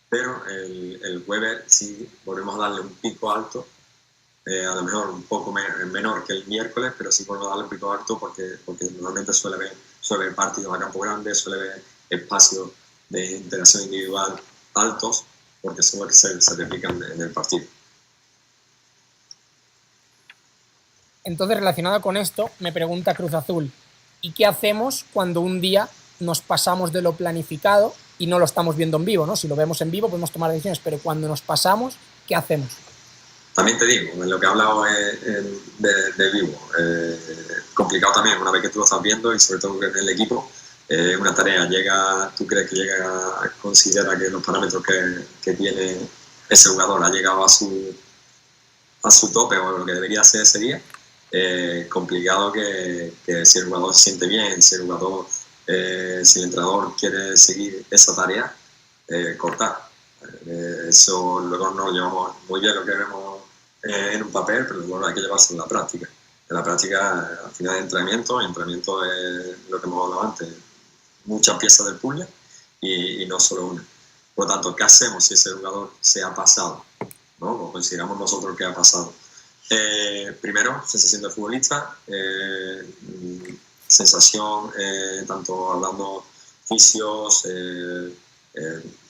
pero el jueves sí volvemos a darle un pico alto, a lo mejor un poco menor que el miércoles, pero sí volvemos a darle un pico alto porque normalmente suele haber partidos a campo grande, suele haber espacios de interacción individual altos, porque son los que se replican en el partido. Entonces, relacionado con esto, me pregunta Cruz Azul, ¿y qué hacemos cuando un día nos pasamos de lo planificado y no lo estamos viendo en vivo, ¿no? Si lo vemos en vivo podemos tomar decisiones, pero cuando nos pasamos, ¿qué hacemos? También te digo, en lo que he hablado de vivo, complicado también una vez que tú lo estás viendo y sobre todo en el equipo, una tarea tú crees que considera que los parámetros que tiene ese jugador ha llegado a su tope o lo que debería hacer ese día, complicado que si el jugador se siente bien, si el entrenador quiere seguir esa tarea, cortar. Eso luego no lo llevamos muy bien lo que vemos en un papel, pero luego hay que llevarse en la práctica. En la práctica, al final de entrenamiento es lo que hemos hablado antes, muchas piezas del puzzle y no solo una. Por lo tanto, ¿qué hacemos si ese jugador se ha pasado? ¿No? Lo consideramos nosotros que ha pasado. Primero, sensación de futbolista, sensación, tanto hablando fisios,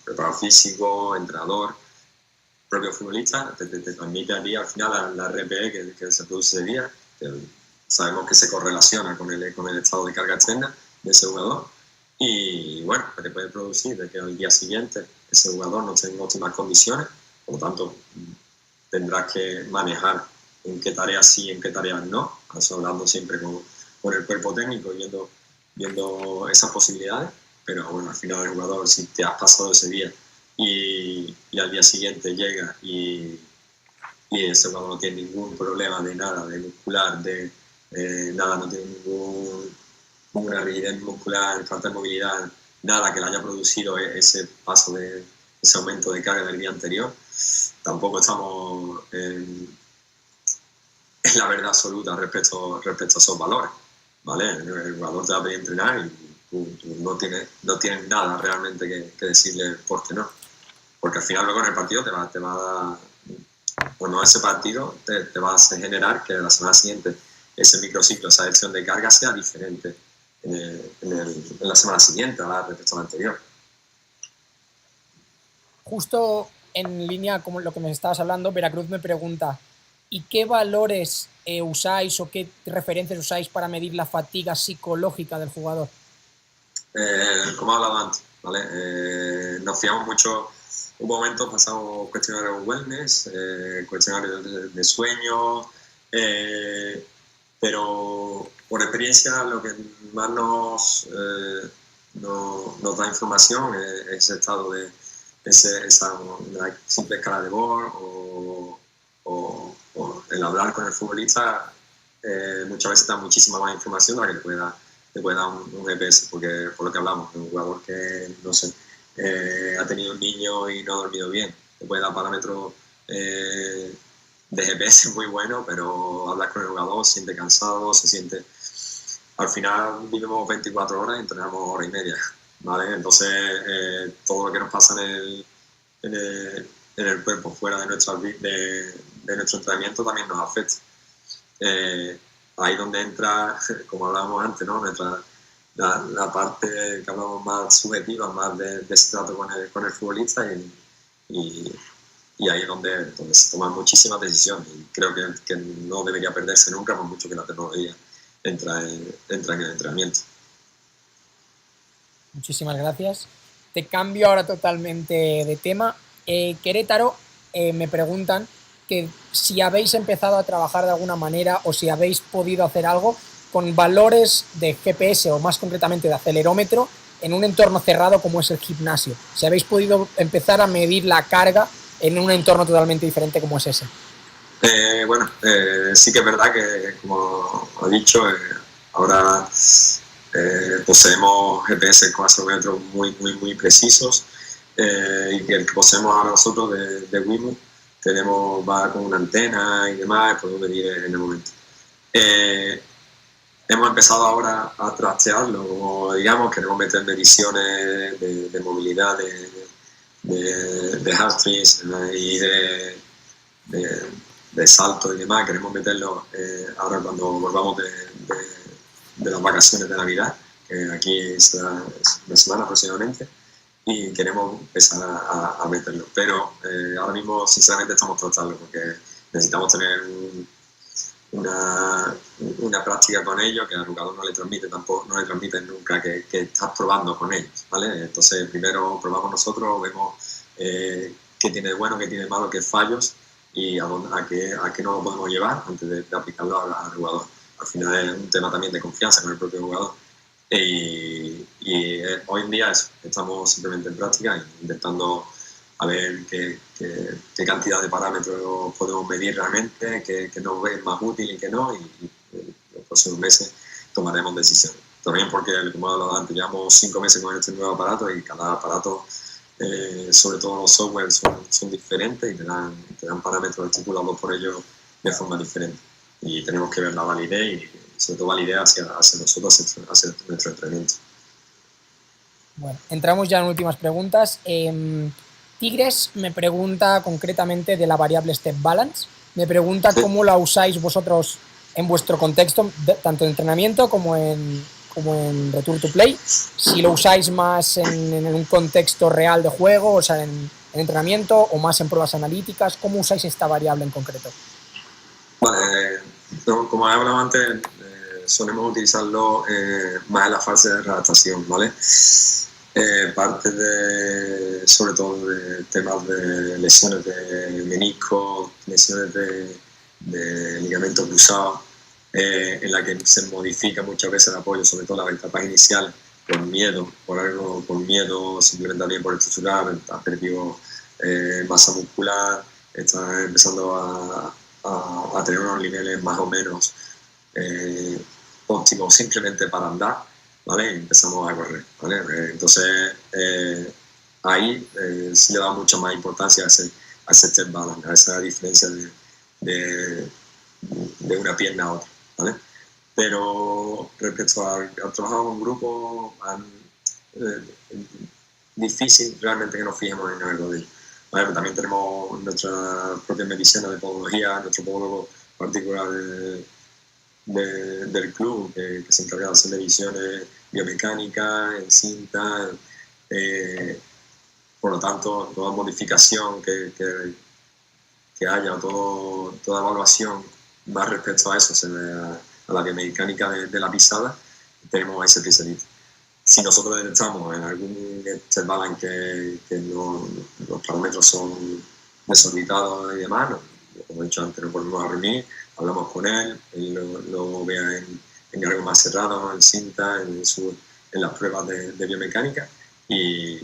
preparador físico, entrenador, propio futbolista, te transmite a ti al final la RPE que se produce ese día, que sabemos que se correlaciona con el estado de carga externa de ese jugador, y bueno, te puede producir de que al día siguiente ese jugador no esté en óptimas condiciones, por lo tanto tendrás que manejar en qué tareas sí y en qué tareas no, eso hablando siempre con el cuerpo técnico, viendo esas posibilidades, pero bueno, al final el jugador, si te has pasado ese día y al día siguiente llega y ese jugador no tiene ningún problema de nada, de muscular, nada, no tiene ninguna rigidez muscular, falta de movilidad, nada que le haya producido ese paso ese aumento de carga del día anterior, tampoco estamos en la verdad absoluta respecto a esos valores, ¿vale? El jugador te va a pedir entrenar y tú no tienes nada realmente que decirle por qué no, porque al final luego en el partido te va a dar, bueno, ese partido te va a hacer generar que la semana siguiente ese microciclo, esa gestión de carga sea diferente en la semana siguiente respecto a la anterior. Justo en línea con lo que me estabas hablando, Veracruz me pregunta, ¿y qué valores usáis o qué referencias usáis para medir la fatiga psicológica del jugador? Como he hablado antes, ¿vale? Nos fiamos mucho, un momento pasamos cuestionarios wellness, cuestionarios de sueño, pero por experiencia lo que más nos da información es ese estado de una simple escala de Borg o el hablar con el futbolista, muchas veces da muchísima más información de la que te puede dar un GPS, porque por lo que hablamos, un jugador que, no sé, ha tenido un niño y no ha dormido bien, te puede dar parámetros de GPS muy buenos, pero hablas con el jugador, se siente cansado, al final vivimos 24 horas y entrenamos hora y media, ¿vale? Entonces todo lo que nos pasa en el cuerpo fuera de nuestro entrenamiento también nos afecta. Ahí donde entra, como hablábamos antes, ¿no? La parte que hablamos más subjetiva, más de ese trato con el futbolista y ahí es donde se toman muchísimas decisiones y creo que no debería perderse nunca por mucho que la tecnología entra en el entrenamiento. Muchísimas gracias. Te cambio ahora totalmente de tema. Querétaro, me preguntan que si habéis empezado a trabajar de alguna manera o si habéis podido hacer algo con valores de GPS o más concretamente de acelerómetro en un entorno cerrado como es el gimnasio. Si habéis podido empezar a medir la carga en un entorno totalmente diferente como es ese. Sí que es verdad que, como he dicho, ahora poseemos GPS con acelerómetros muy precisos, y que el que poseemos ahora nosotros de Wimo va con una antena y demás, podemos medir en el momento. Hemos empezado ahora a trastearlo, como digamos, queremos meter mediciones de movilidad, de heart rates y de salto y demás, queremos meterlo ahora cuando volvamos de las vacaciones de Navidad, que aquí será una semana aproximadamente, y queremos empezar a meterlo. Pero ahora mismo, sinceramente, estamos tratando porque necesitamos tener una práctica con ellos, que al jugador no le transmite nunca que estás probando con ellos, ¿vale? Entonces primero probamos nosotros, vemos qué tiene de bueno, qué tiene de malo, qué fallos y a qué no lo podemos llevar antes de aplicarlo al jugador. Al final es un tema también de confianza con el propio jugador. Y hoy en día estamos simplemente en práctica, intentando a ver qué cantidad de parámetros podemos medir realmente, qué nos es más útil y qué no, y en los próximos meses tomaremos decisiones. También porque, como he hablado antes, llevamos 5 meses con este nuevo aparato y cada aparato, sobre todo los software, son diferentes y te dan parámetros estipulados por ellos de forma diferente. Y tenemos que ver la validez y sobre todo validez hacia nosotros, hacia nuestro entrenamiento. Bueno, entramos ya en últimas preguntas. Tigres me pregunta concretamente de la variable Step Balance. Me pregunta cómo la usáis vosotros en vuestro contexto, tanto en entrenamiento como en Return to Play. Si lo usáis más en un contexto real de juego, o sea, en entrenamiento, o más en pruebas analíticas. ¿Cómo usáis esta variable en concreto? Vale, como he hablado antes, solemos utilizarlo más en la fase de redactación, ¿vale? Parte sobre todo de temas de lesiones de menisco, lesiones de ligamento cruzado, en la que se modifica muchas veces el apoyo, sobre todo en la etapa inicial, por miedo, simplemente también por estructurar, has perdido masa muscular, estás empezando a tener unos niveles más o menos óptimos simplemente para andar, ¿vale? Y empezamos a correr, ¿vale? Entonces, ahí sí le da mucha más importancia a ese step balance, a esa diferencia de una pierna a otra, ¿vale? Pero respecto al trabajo en grupo, difícil realmente que nos fijemos en algo de ello. ¿Vale? También tenemos nuestra propia medicina de podología, nuestro podólogo particular del club, que se encarga de hacer mediciones biomecánicas, en cinta. Por lo tanto, toda modificación que haya, toda evaluación más respecto a eso, a la biomecánica de la pisada, tenemos a ese especialista. Si nosotros detectamos en algún step balance que los parámetros son desorbitados y demás, como he dicho antes, nos volvemos a reunir, hablamos con él lo vea en algo más cerrado, en cinta, en las pruebas de biomecánica y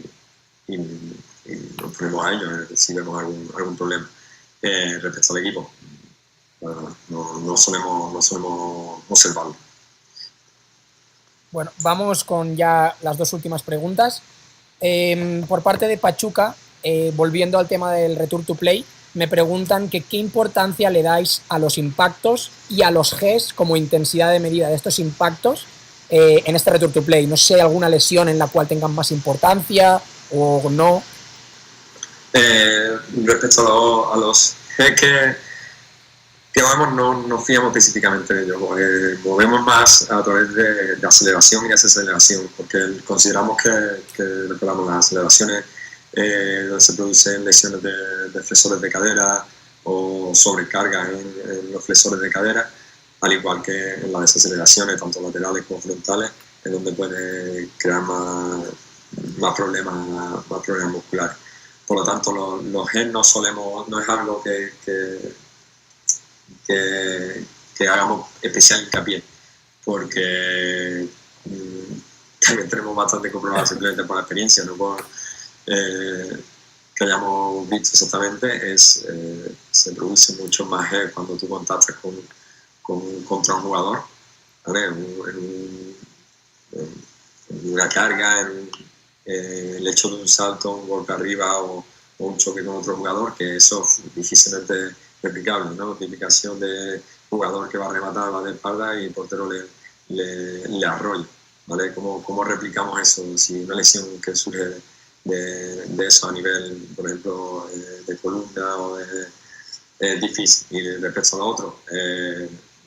nos ponemos a ello si vemos algún problema. Respecto al equipo, no solemos observarlo. Bueno, vamos con ya las dos últimas preguntas. Por parte de Pachuca, volviendo al tema del Return to Play, me preguntan que qué importancia le dais a los impactos y a los Gs como intensidad de medida de estos impactos en este Return to Play. No sé si hay alguna lesión en la cual tengan más importancia o no. Respecto a los Gs que vamos, no nos fijamos específicamente de ellos, movemos más a través de aceleración y desaceleración, porque consideramos que las aceleraciones donde se producen lesiones de flexores de cadera o sobrecargas en los flexores de cadera, al igual que en las desaceleraciones, tanto laterales como frontales, en donde puede crear más problemas musculares. Por lo tanto, los GEN no es algo que hagamos especial hincapié, porque también tenemos bastante comprobado simplemente por la experiencia, no por que hayamos visto exactamente, se produce mucho más GEN cuando tú contactas contra un jugador, ¿vale? En una carga, en el hecho de un salto, un golpe arriba o un choque con otro jugador, que eso es difícilmente replicable, ¿no? La tipificación de jugador que va a rematar, va de espalda y el portero le arrolla, ¿vale? ¿Cómo replicamos eso? Si una lesión que surge de eso a nivel, por ejemplo, de columna o es difícil. Y respecto a lo otro,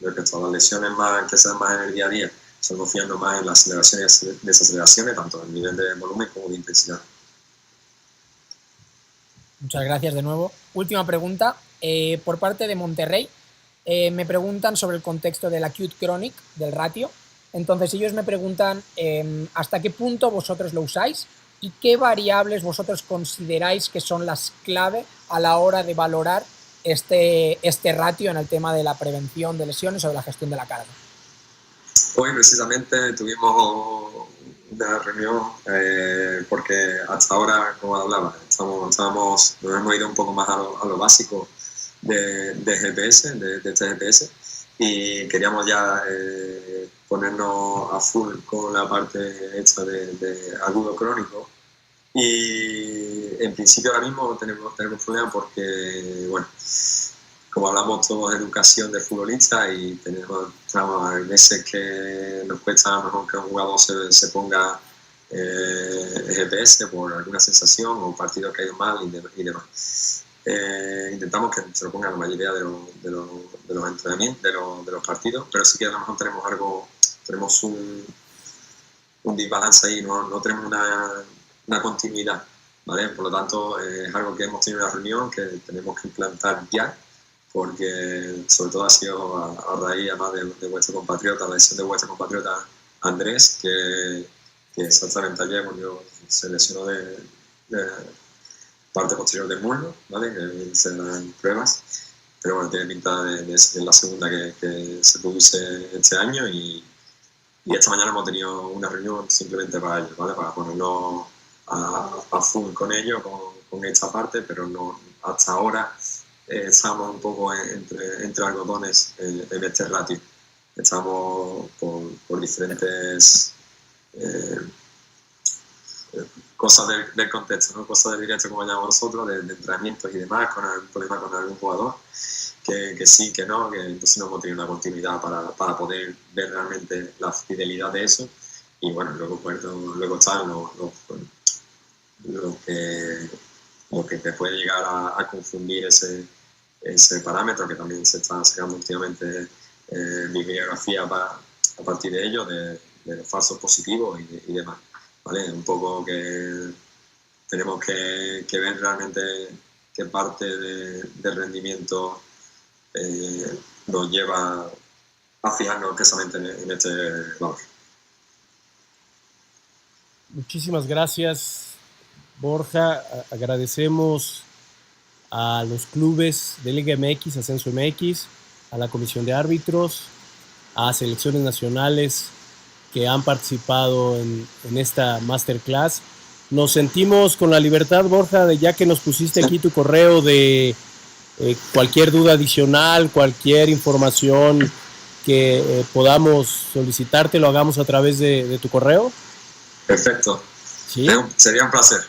respecto a las lesiones que se dan más en el día a día, estamos fiando más en las aceleraciones y desaceleraciones, tanto en nivel de volumen como de intensidad. Muchas gracias de nuevo. Última pregunta. Por parte de Monterrey, me preguntan sobre el contexto del acute chronic, del ratio. Entonces ellos me preguntan hasta qué punto vosotros lo usáis y qué variables vosotros consideráis que son las clave a la hora de valorar este ratio en el tema de la prevención de lesiones o de la gestión de la carga. Hoy precisamente tuvimos una reunión porque hasta ahora, como hablaba, nos hemos ido un poco más a lo básico de GPS, de este GPS, y queríamos ya ponernos a full con la parte hecha de agudo crónico. Y en principio ahora mismo tenemos problemas porque, bueno, como hablamos todos de educación de futbolista y tenemos veces que nos cuesta a lo mejor que un jugador se ponga GPS por alguna sensación o un partido que ha ido mal y demás. Intentamos que se lo pongan la mayoría de los entrenamientos, de los partidos, pero sí que a lo mejor tenemos un desbalance ahí, no tenemos una continuidad, ¿vale? Por lo tanto, es algo que hemos tenido una reunión que tenemos que implantar ya, porque sobre todo ha sido a raíz además de vuestro compatriota, la lesión de vuestro compatriota Andrés, que exactamente ayer se lesionó de parte posterior del muslo, ¿vale? Que se dan pruebas, pero bueno, tiene pinta de ser la segunda que se produce este año y esta mañana hemos tenido una reunión simplemente para ello, ¿vale? Para ponernos a full con ello, con esta parte, pero no hasta ahora estamos un poco entre algodones en este ratio. Estamos por diferentes cosas del contexto, ¿no? Cosas del directo, como llamamos nosotros, de entrenamientos y demás, con algún problema con algún jugador, que sí, que no, que entonces no hemos tenido una continuidad para poder ver realmente la fidelidad de eso. Y bueno, luego están lo que te puede llegar a confundir ese parámetro, que también se está sacando últimamente bibliografía a partir de ello, de los falsos positivos y demás, ¿vale? Un poco que tenemos que ver realmente qué parte del rendimiento nos lleva a fijarnos precisamente en este valor. Muchísimas gracias, Borja. Agradecemos a los clubes de Liga MX, Ascenso MX, a la Comisión de Árbitros, a selecciones nacionales que han participado en esta masterclass. Nos sentimos con la libertad, Borja, ya que nos pusiste aquí tu correo, de cualquier duda adicional, cualquier información que podamos solicitarte, lo hagamos a través de tu correo. Perfecto. ¿Sí? Sería un placer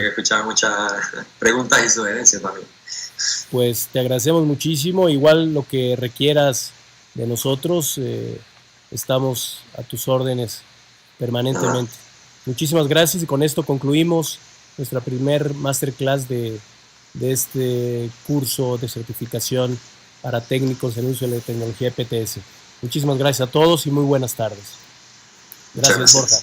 escuchar muchas preguntas y sugerencias también. Pues te agradecemos muchísimo. Igual lo que requieras de nosotros, estamos a tus órdenes permanentemente. Muchísimas gracias y con esto concluimos nuestra primer masterclass de este curso de certificación para técnicos en uso de la tecnología PTS. Muchísimas gracias a todos y muy buenas tardes. Gracias, Borja.